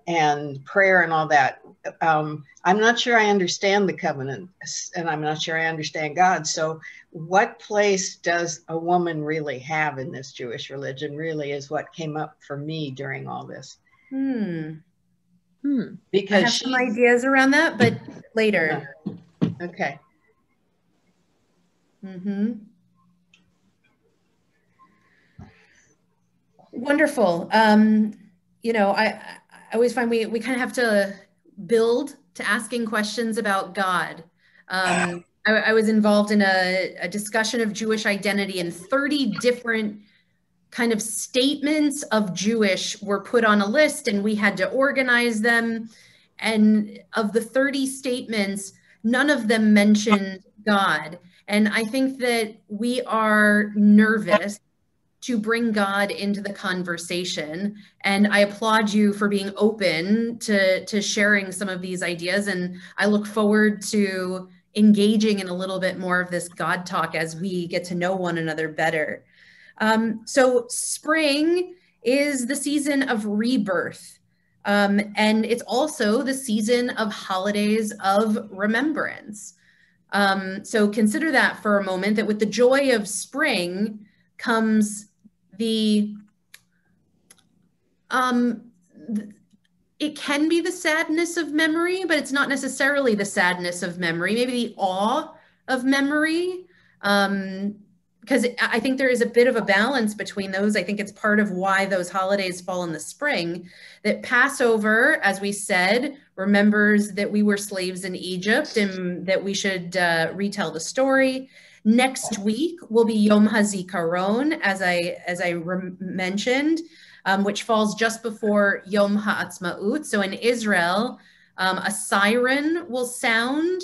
and prayer and all that. I'm not sure I understand the covenant, and I'm not sure I understand God. So what place does a woman really have in this Jewish religion really is what came up for me during all this. Because I have some ideas around that, but later. Okay. Wonderful. You know, I always find we kind of have to build to asking questions about God. I was involved in a discussion of Jewish identity, and 30 different kind of statements of Jewish were put on a list, and we had to organize them. And of the 30 statements, none of them mentioned God. And I think that we are nervous to bring God into the conversation. And I applaud you for being open to sharing some of these ideas. And I look forward to engaging in a little bit more of this God talk as we get to know one another better. So spring is the season of rebirth. And it's also the season of holidays of remembrance. So consider that for a moment, that with the joy of spring comes it can be the sadness of memory, but it's not necessarily the sadness of memory, maybe the awe of memory. Because I think there is a bit of a balance between those. I think it's part of why those holidays fall in the spring. That Passover, as we said, remembers that we were slaves in Egypt and that we should retell the story. Next week will be Yom HaZikaron, as I mentioned, which falls just before Yom HaAtzmaut. So in Israel, a siren will sound,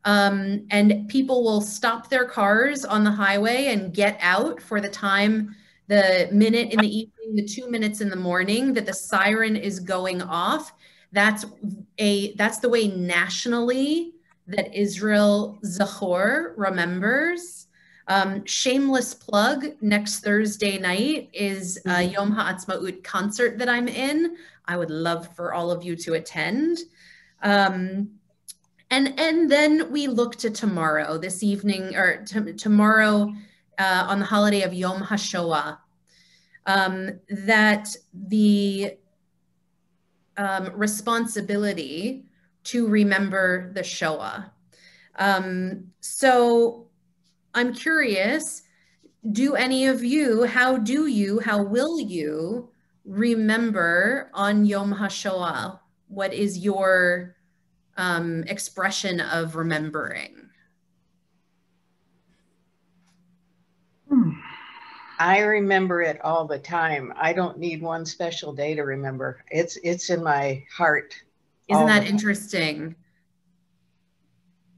and people will stop their cars on the highway and get out for the time, the minute in the evening, the 2 minutes in the morning that the siren is going off. That's the way nationally that Israel Zachor remembers. Shameless plug, next Thursday night is a Yom HaAtzmaut concert that I'm in. I would love for all of you to attend. And then we look to tomorrow, this evening, or tomorrow on the holiday of Yom HaShoah, that the responsibility to remember the Shoah. So I'm curious, how will you remember on Yom HaShoah? What is your expression of remembering? I remember it all the time. I don't need one special day to remember. It's in my heart. Isn't that interesting?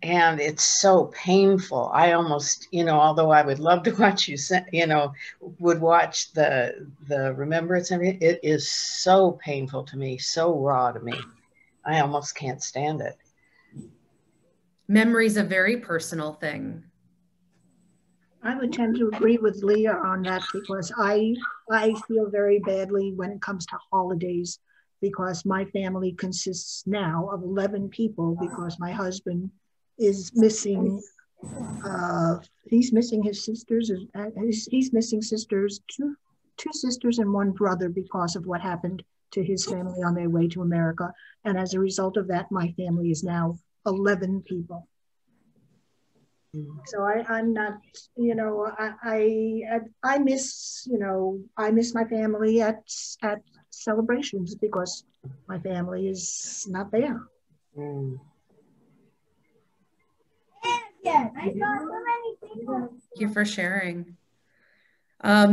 And it's so painful. I almost, although I would love to watch you, would watch the remembrance of it. It is so painful to me, so raw to me. I almost can't stand it. Memory is a very personal thing. I would tend to agree with Leah on that because I feel very badly when it comes to holidays because my family consists now of 11 people because my husband is missing he's missing his sisters he's missing sisters two sisters and one brother because of what happened to his family on their way to America, and as a result of that my family is now 11 people. So I'm not, you know, I miss, you know, I miss my family at celebrations because my family is not there. Thank you for sharing. I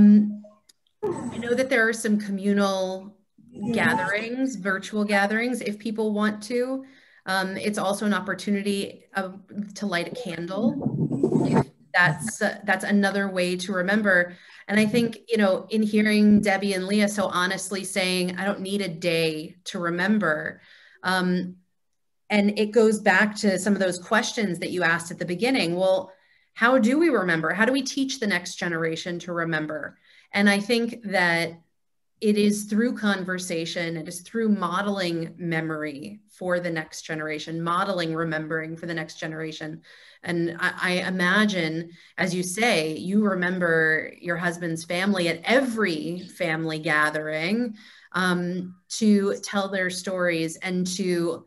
know that there are some communal gatherings, virtual gatherings, if people want to. It's also an opportunity to light a candle. That's another way to remember. And I think, you know, in hearing Debbie and Leah so honestly saying, I don't need a day to remember. And it goes back to some of those questions that you asked at the beginning. Well, how do we remember? How do we teach the next generation to remember? And I think that it is through conversation, it is through modeling memory for the next generation, modeling remembering for the next generation. And I imagine, as you say, you remember your husband's family at every family gathering to tell their stories and to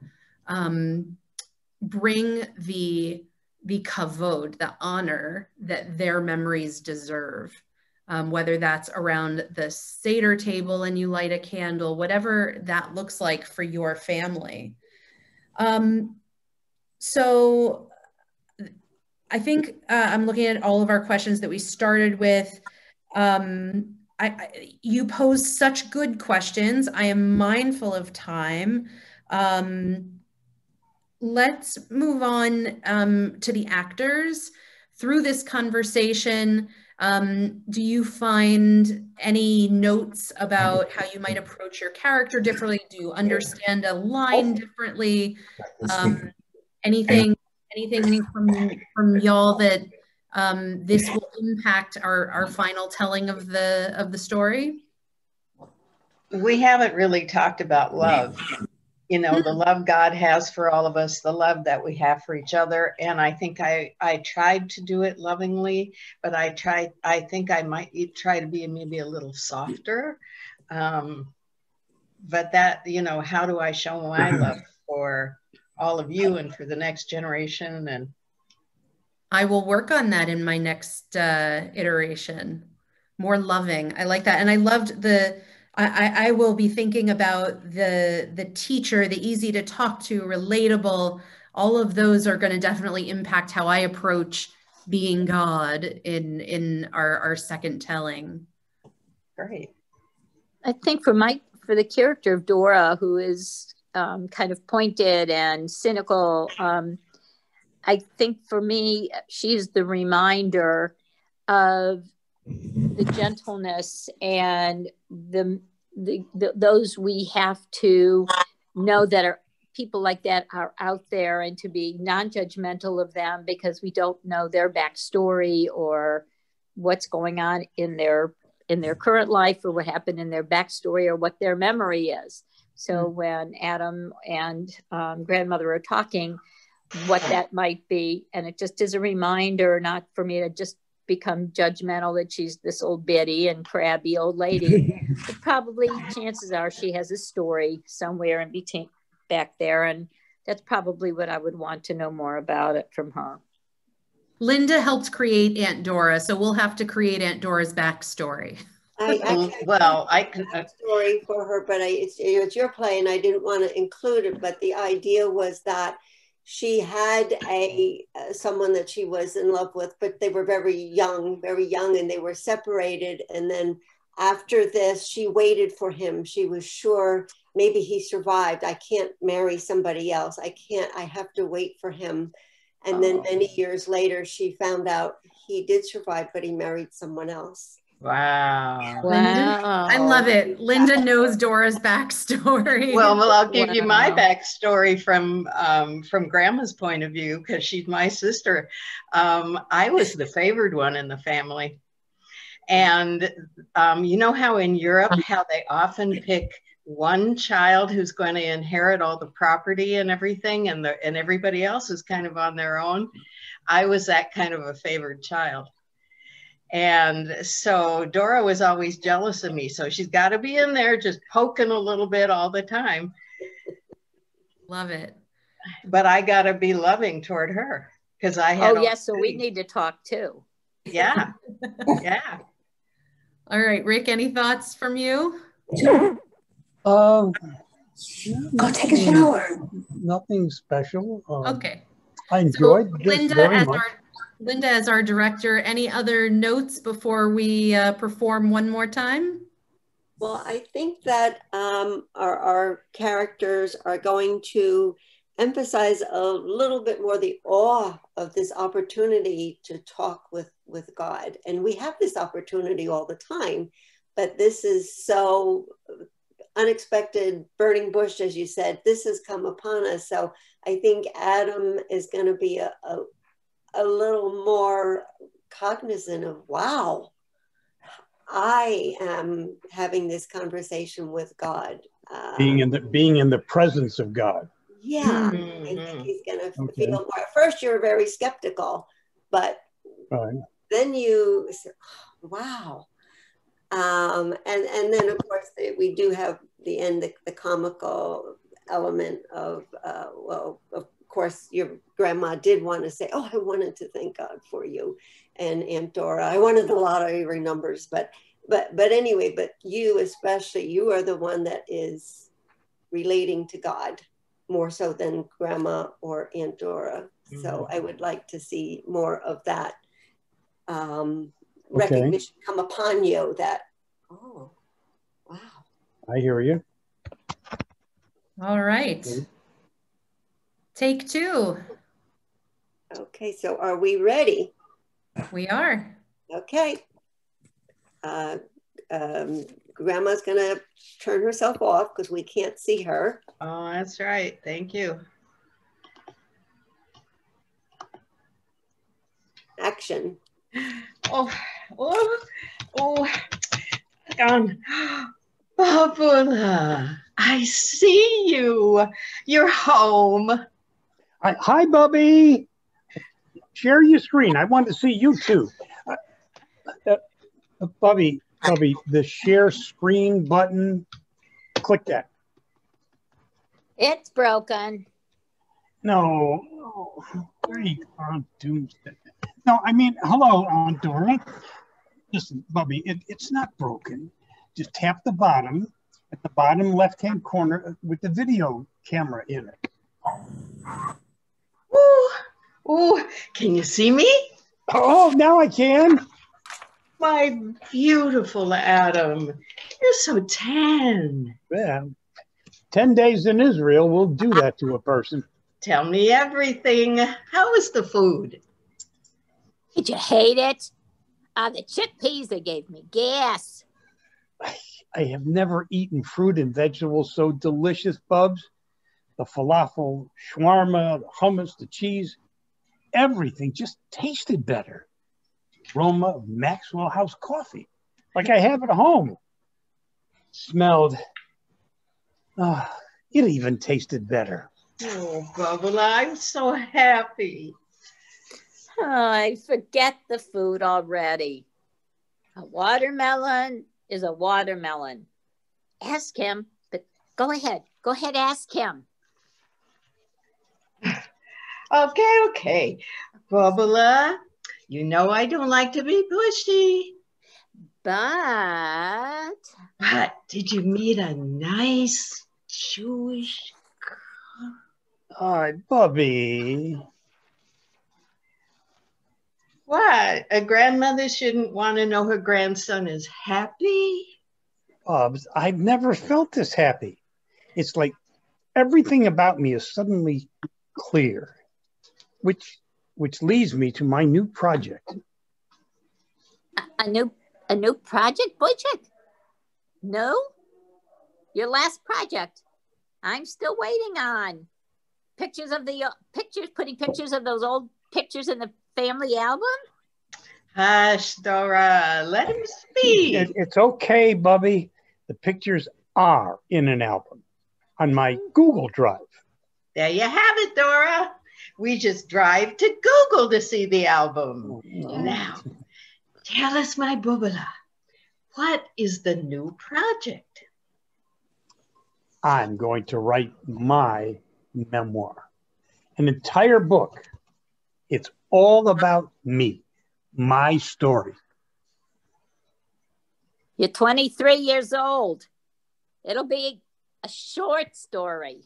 bring the kavod, the honor that their memories deserve. Whether that's around the Seder table and you light a candle, whatever that looks like for your family. So I think I'm looking at all of our questions that we started with. You pose such good questions. I am mindful of time. Let's move on to the actors. Through this conversation, do you find any notes about how you might approach your character differently? Do you understand a line differently? Anything from y'all that this will impact our final telling of the story? We haven't really talked about love. You know, the love God has for all of us, the love that we have for each other. And I think I tried to do it lovingly, but I think I might try to be maybe a little softer. But that, you know, how do I show my love for all of you and for the next generation? And I will work on that in my next iteration. More loving. I like that. And I loved I will be thinking about the teacher, the easy to talk to, relatable. All of those are going to definitely impact how I approach being God in our second telling. Great. I think for the character of Dora, who is kind of pointed and cynical, I think for me, she's the reminder of the gentleness and those we have to know that are people like that are out there, and to be non-judgmental of them because we don't know their backstory or what's going on in their current life or what happened in their backstory or what their memory is. So when Adam and grandmother are talking, what that might be, and it just is a reminder, not for me to just become judgmental that she's this old biddy and crabby old lady, but probably chances are she has a story somewhere in between back there, and that's probably what I would want to know more about it from her. Linda helped create Aunt Dora, so we'll have to create Aunt Dora's backstory. I can story for her, but it's your play, and I didn't want to include it. But the idea was that she had someone that she was in love with, but they were very young, and they were separated. And then after this, she waited for him. She was sure maybe he survived. I can't marry somebody else. I have to wait for him. And then many years later, she found out he did survive, but he married someone else. Wow. Linda, I love it. Linda knows Dora's backstory. Well, I'll give you my Wow. backstory from Grandma's point of view, because she's my sister. I was the favored one in the family. And you know how in Europe, how they often pick one child who's going to inherit all the property and everything, and everybody else is kind of on their own. I was that kind of a favored child. And so Dora was always jealous of me. So she's got to be in there just poking a little bit all the time. Love it. But I got to be loving toward her because I had. Oh, yes. So we need to talk too. Yeah. Yeah. All right, Rick, any thoughts from you? Go take a shower. Nothing special. Okay. I enjoyed this very much. Linda, as our director, any other notes before we perform one more time? Well, I think that our characters are going to emphasize a little bit more the awe of this opportunity to talk with God. And we have this opportunity all the time, but this is so unexpected, burning bush, as you said. This has come upon us. So I think Adam is going to be a little more cognizant of, wow, I am having this conversation with God. Being in the presence of God. Yeah, I think he's going to feel more. At first, you're very skeptical, but then you say, oh, wow. And then, of course, we do have the end, the comical element of, well, of course, your grandma did want to say, oh, I wanted to thank God for you. And Aunt Dora, I wanted the lottery numbers, but anyway, but you especially, you are the one that is relating to God more so than Grandma or Aunt Dora. So I would like to see more of that recognition come upon you that, oh, wow. I hear you. All right. Take two. Okay, so are we ready? We are. Okay. Grandma's gonna turn herself off because we can't see her. Oh, that's right. Thank you. Action. Oh, Bubula, I see you. You're home. Hi, Bubby. Share your screen. I want to see you too. Bubby, the share screen button, click that. It's broken. No, great Aunt Doomsday. No, I mean, hello, Aunt Dora. Listen, Bubby, it's not broken. Just tap the bottom at the bottom left-hand corner with the video camera in it. Ooh, can you see me? Oh, now I can. My beautiful Adam, you're so tan. Yeah, 10 days in Israel will do that to a person. Tell me everything. How is the food? Did you hate it? The chickpeas, they gave me gas. I have never eaten fruit and vegetables so delicious, Bubs. The falafel, shawarma, the hummus, the cheese, everything just tasted better. Aroma of Maxwell House coffee, like I have at home. Smelled, it even tasted better. Oh, Bubula, I'm so happy. Oh, I forget the food already. A watermelon is a watermelon. Ask him, but go ahead, ask him. Okay. Bubula, you know I don't like to be pushy. But did you meet a nice Jewish girl? Hi, Bubby. What? A grandmother shouldn't want to know her grandson is happy? Bubs, I've never felt this happy. It's like everything about me is suddenly clear, which leads me to my new project. a new A new project, Boychuk? No? Your last project. I'm still waiting on. Pictures of the putting pictures of those old pictures in the family album? Hush, Dora, let him speak. It's okay, Bubby. The pictures are in an album on my Google Drive. There you have it, Dora. We just drive to Google to see the album. Now, tell us, my Bubala, what is the new project? I'm going to write my memoir, an entire book. It's all about me, my story. You're 23 years old. It'll be a short story.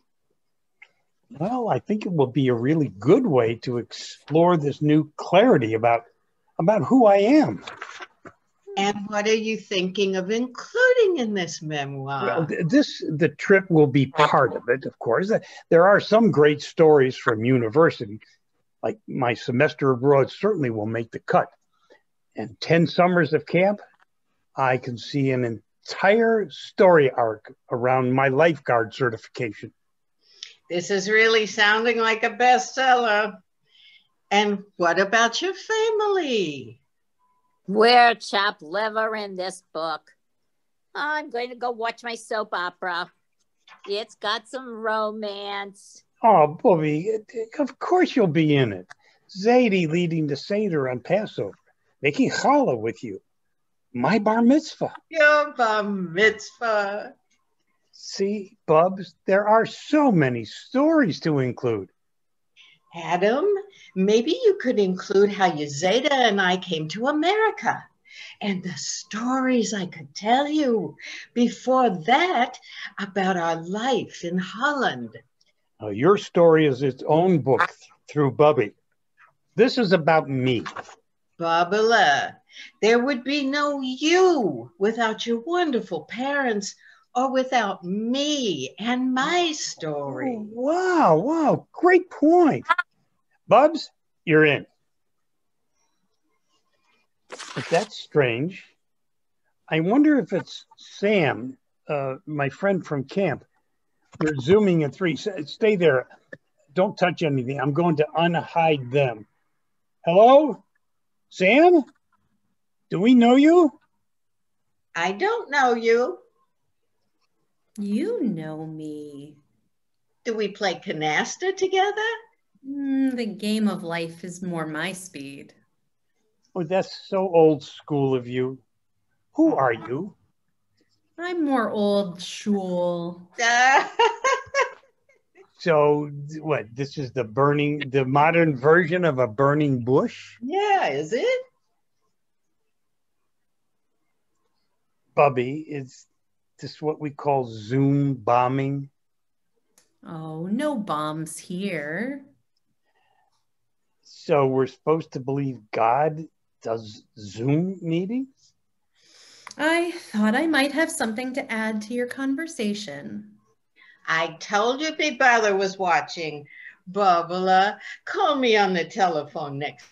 Well, I think it will be a really good way to explore this new clarity about who I am. And what are you thinking of including in this memoir? Well, the trip will be part of it, of course. There are some great stories from university, like my semester abroad certainly will make the cut. And 10 summers of camp, I can see an entire story arc around my lifeguard certification. This is really sounding like a bestseller. And what about your family? We're chopped liver in this book. I'm going to go watch my soap opera. It's got some romance. Oh, Bobby, of course you'll be in it. Zadie leading the Seder on Passover, making challah with you. My bar mitzvah. Your bar mitzvah. See, Bubs, there are so many stories to include. Adam, maybe you could include how Yazeda and I came to America and the stories I could tell you before that about our life in Holland. Your story is its own book through Bubby. This is about me. Babala, there would be no you without your wonderful parents or without me and my story. Oh, wow, great point. Bubs, you're in. But that's strange. I wonder if it's Sam, my friend from camp. We're zooming in 3. Stay there. Don't touch anything. I'm going to unhide them. Hello? Sam? Do we know you? I don't know you. You know me. Do we play canasta together? The game of life is more my speed. Oh, that's so old school of you. Who are you? I'm more old school. So what, this is the modern version of a burning bush? Yeah, is it? Bubby, is this what we call Zoom bombing? Oh, no bombs here. So we're supposed to believe God does Zoom meetings? I thought I might have something to add to your conversation. I told you Big Brother was watching. Bubala, call me on the telephone next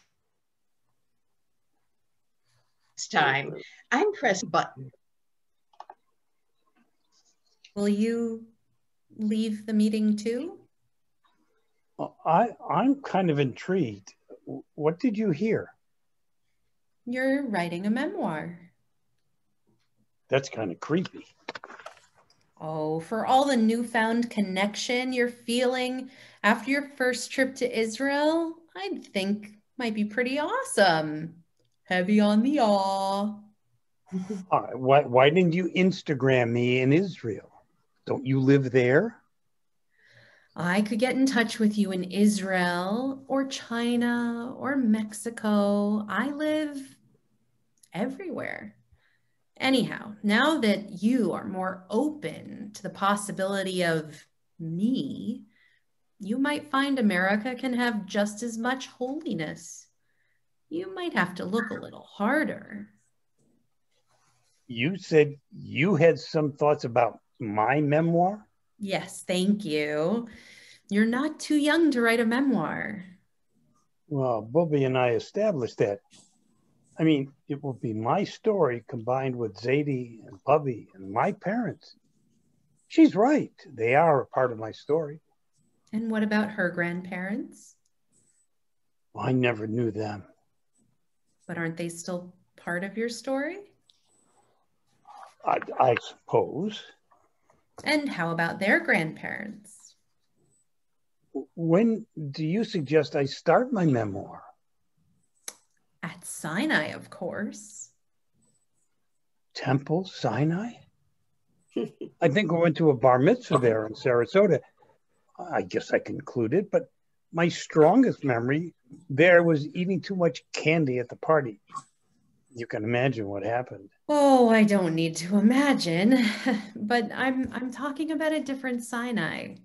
time. I'm pressing button. Will you leave the meeting too? Well, I'm kind of intrigued. What did you hear? You're writing a memoir. That's kind of creepy. Oh, for all the newfound connection you're feeling after your first trip to Israel, I'd think might be pretty awesome. Heavy on the awe. Why didn't you Instagram me in Israel? Don't you live there? I could get in touch with you in Israel or China or Mexico. I live everywhere. Anyhow, now that you are more open to the possibility of me, you might find America can have just as much holiness. You might have to look a little harder. You said you had some thoughts about my memoir? Yes, thank you. You're not too young to write a memoir. Well, Bobby and I established that. I mean, it will be my story combined with Zadie and Bubby and my parents. She's right. They are a part of my story. And what about her grandparents? Well, I never knew them. But aren't they still part of your story? I suppose. And how about their grandparents? When do you suggest I start my memoir? At Sinai, of course. Temple Sinai? I think we went to a bar mitzvah there in Sarasota. I guess I can include it, but my strongest memory there was eating too much candy at the party. You can imagine what happened. Oh, I don't need to imagine, but I'm talking about a different Sinai,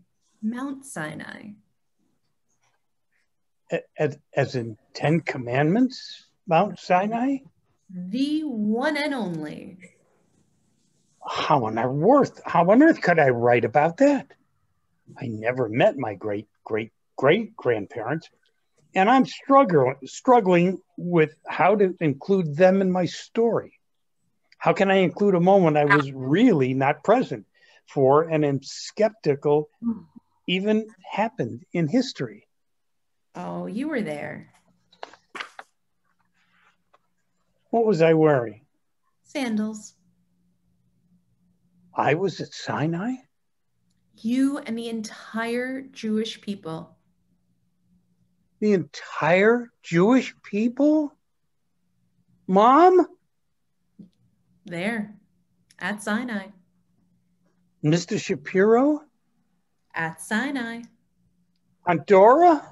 Mount Sinai. As in 10 Commandments, Mount Sinai? The one and only. How on earth could I write about that? I never met my great-great-great-grandparents, and I'm struggling with how to include them in my story. How can I include a moment I was really not present for and am skeptical even happened in history? Oh, you were there. What was I wearing? Sandals. I was at Sinai? You and the entire Jewish people. The entire Jewish people? Mom? There, at Sinai. Mr. Shapiro? At Sinai. Aunt Dora?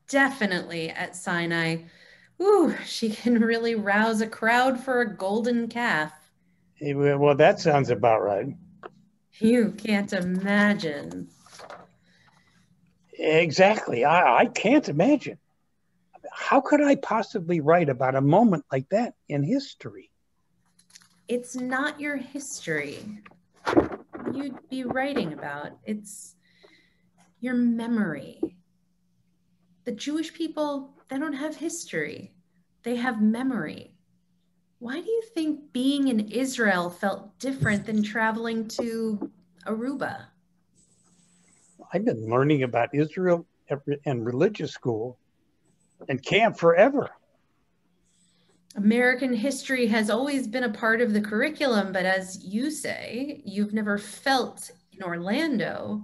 Definitely at Sinai. Ooh, she can really rouse a crowd for a golden calf. Well, that sounds about right. You can't imagine. Exactly. I can't imagine. How could I possibly write about a moment like that in history? It's not your history you'd be writing about. It's your memory. The Jewish people, they don't have history. They have memory. Why do you think being in Israel felt different than traveling to Aruba? I've been learning about Israel and religious school and camp forever. American history has always been a part of the curriculum, but as you say, you've never felt in Orlando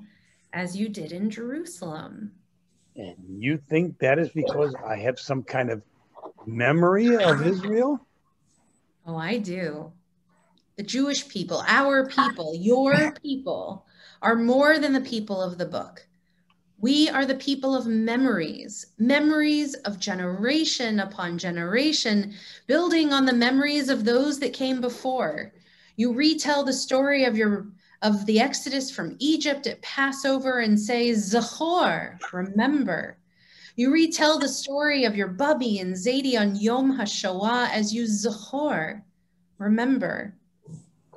as you did in Jerusalem. And you think that is because I have some kind of memory of Israel? Oh, I do. The Jewish people, our people, your people, are more than the people of the book. We are the people of memories, memories of generation upon generation, building on the memories of those that came before. You retell the story of the Exodus from Egypt at Passover and say, Zachor, remember. You retell the story of your Bubby and Zadie on Yom HaShoah as you Zachor, remember.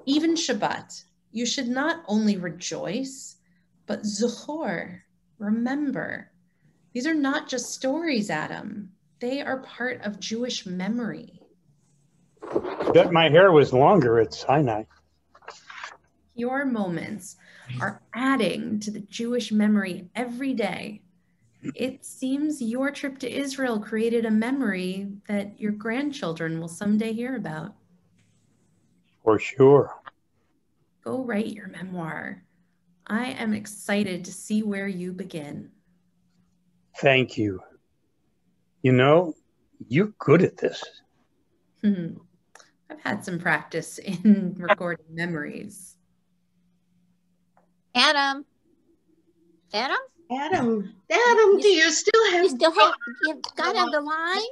Even Shabbat, you should not only rejoice, but Zachor, remember. These are not just stories, Adam. They are part of Jewish memory. I bet my hair was longer at Sinai. Your moments are adding to the Jewish memory every day. It seems your trip to Israel created a memory that your grandchildren will someday hear about. For sure. Go write your memoir. I am excited to see where you begin. Thank you. You know, you're good at this. I've had some practice in recording memories. Adam, do you still have? You've got on the line?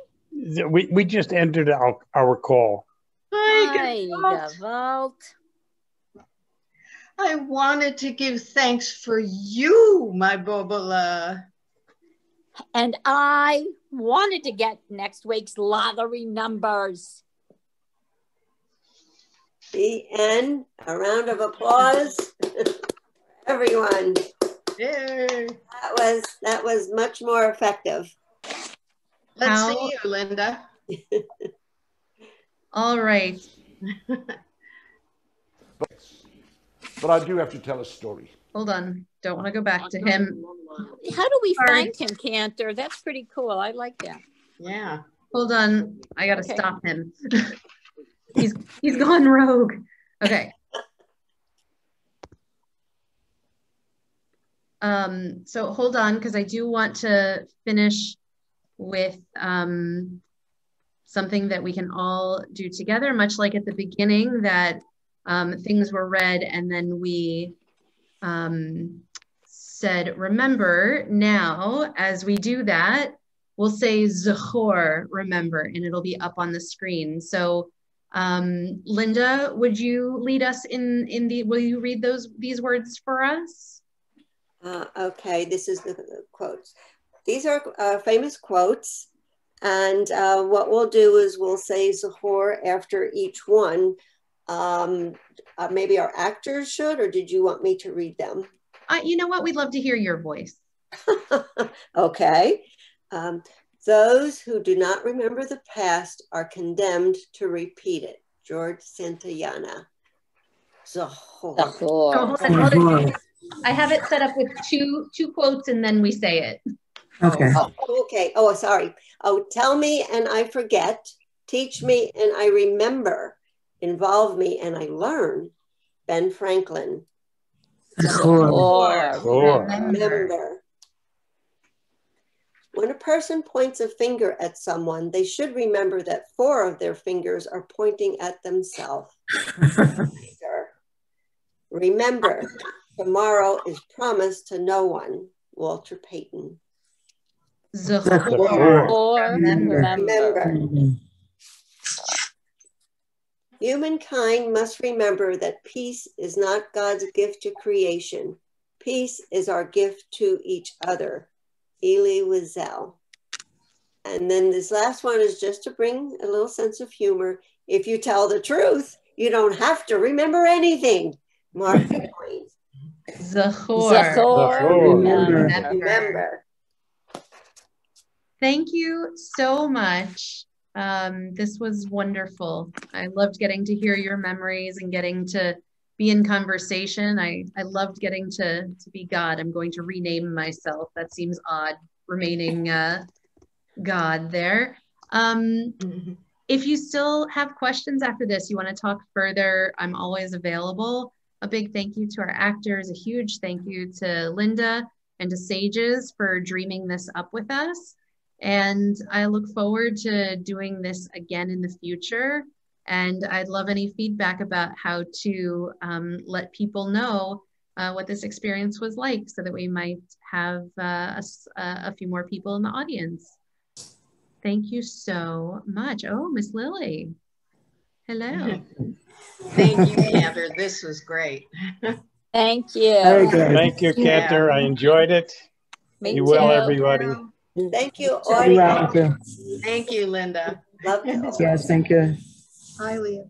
We just ended our call. Hi, Gavalt. I wanted to give thanks for you, my Bobola. And I wanted to get next week's lottery numbers. The end. A round of applause. Everyone. Yay. That was much more effective. Let's see you, Linda. All right. But I do have to tell a story. Hold on. Don't want to go back to him. How do we find him, Cantor? That's pretty cool. I like that. Yeah. Hold on. I got to stop him. He's gone rogue. Okay. So hold on, because I do want to finish with something that we can all do together, much like at the beginning that things were read and then we said, remember. Now, as we do that, we'll say Zachor, remember, and it'll be up on the screen. So Linda, would you lead us will you read these words for us? Okay, this is the quotes. These are famous quotes, and what we'll do is we'll say Zachor after each one. Maybe our actors should, or did you want me to read them? You know what? We'd love to hear your voice. Okay. Those who do not remember the past are condemned to repeat it. George Santayana. Zachor. So I have it set up with two quotes and then we say it. Okay. Okay. Oh, sorry. Oh, tell me and I forget. Teach me and I remember. Involve me and I learn. Ben Franklin. Remember. When a person points a finger at someone, they should remember that 4 of their fingers are pointing at themselves. Remember, tomorrow is promised to no one. Walter Payton. Remember. Humankind must remember that peace is not God's gift to creation. Peace is our gift to each other. Elie Wiesel. And then this last one is just to bring a little sense of humor. If you tell the truth, you don't have to remember anything. Mark Twain. Zachor. Remember. Thank you so much. This was wonderful. I loved getting to hear your memories and getting to be in conversation. I loved getting to be God. I'm going to rename myself. That seems odd, remaining God there. If you still have questions after this, you want to talk further, I'm always available. A big thank you to our actors, a huge thank you to Linda and to Sages for dreaming this up with us. And I look forward to doing this again in the future. And I'd love any feedback about how to let people know what this experience was like so that we might have a few more people in the audience. Thank you so much. Oh, Miss Lily. Hello. Thank you, Cantor. This was great. Thank you. Thank you, Cantor. I enjoyed it. Be well, everybody. Thank you, audience. Thank you, Linda. Love you. Yes, thank you. Hi, Leah.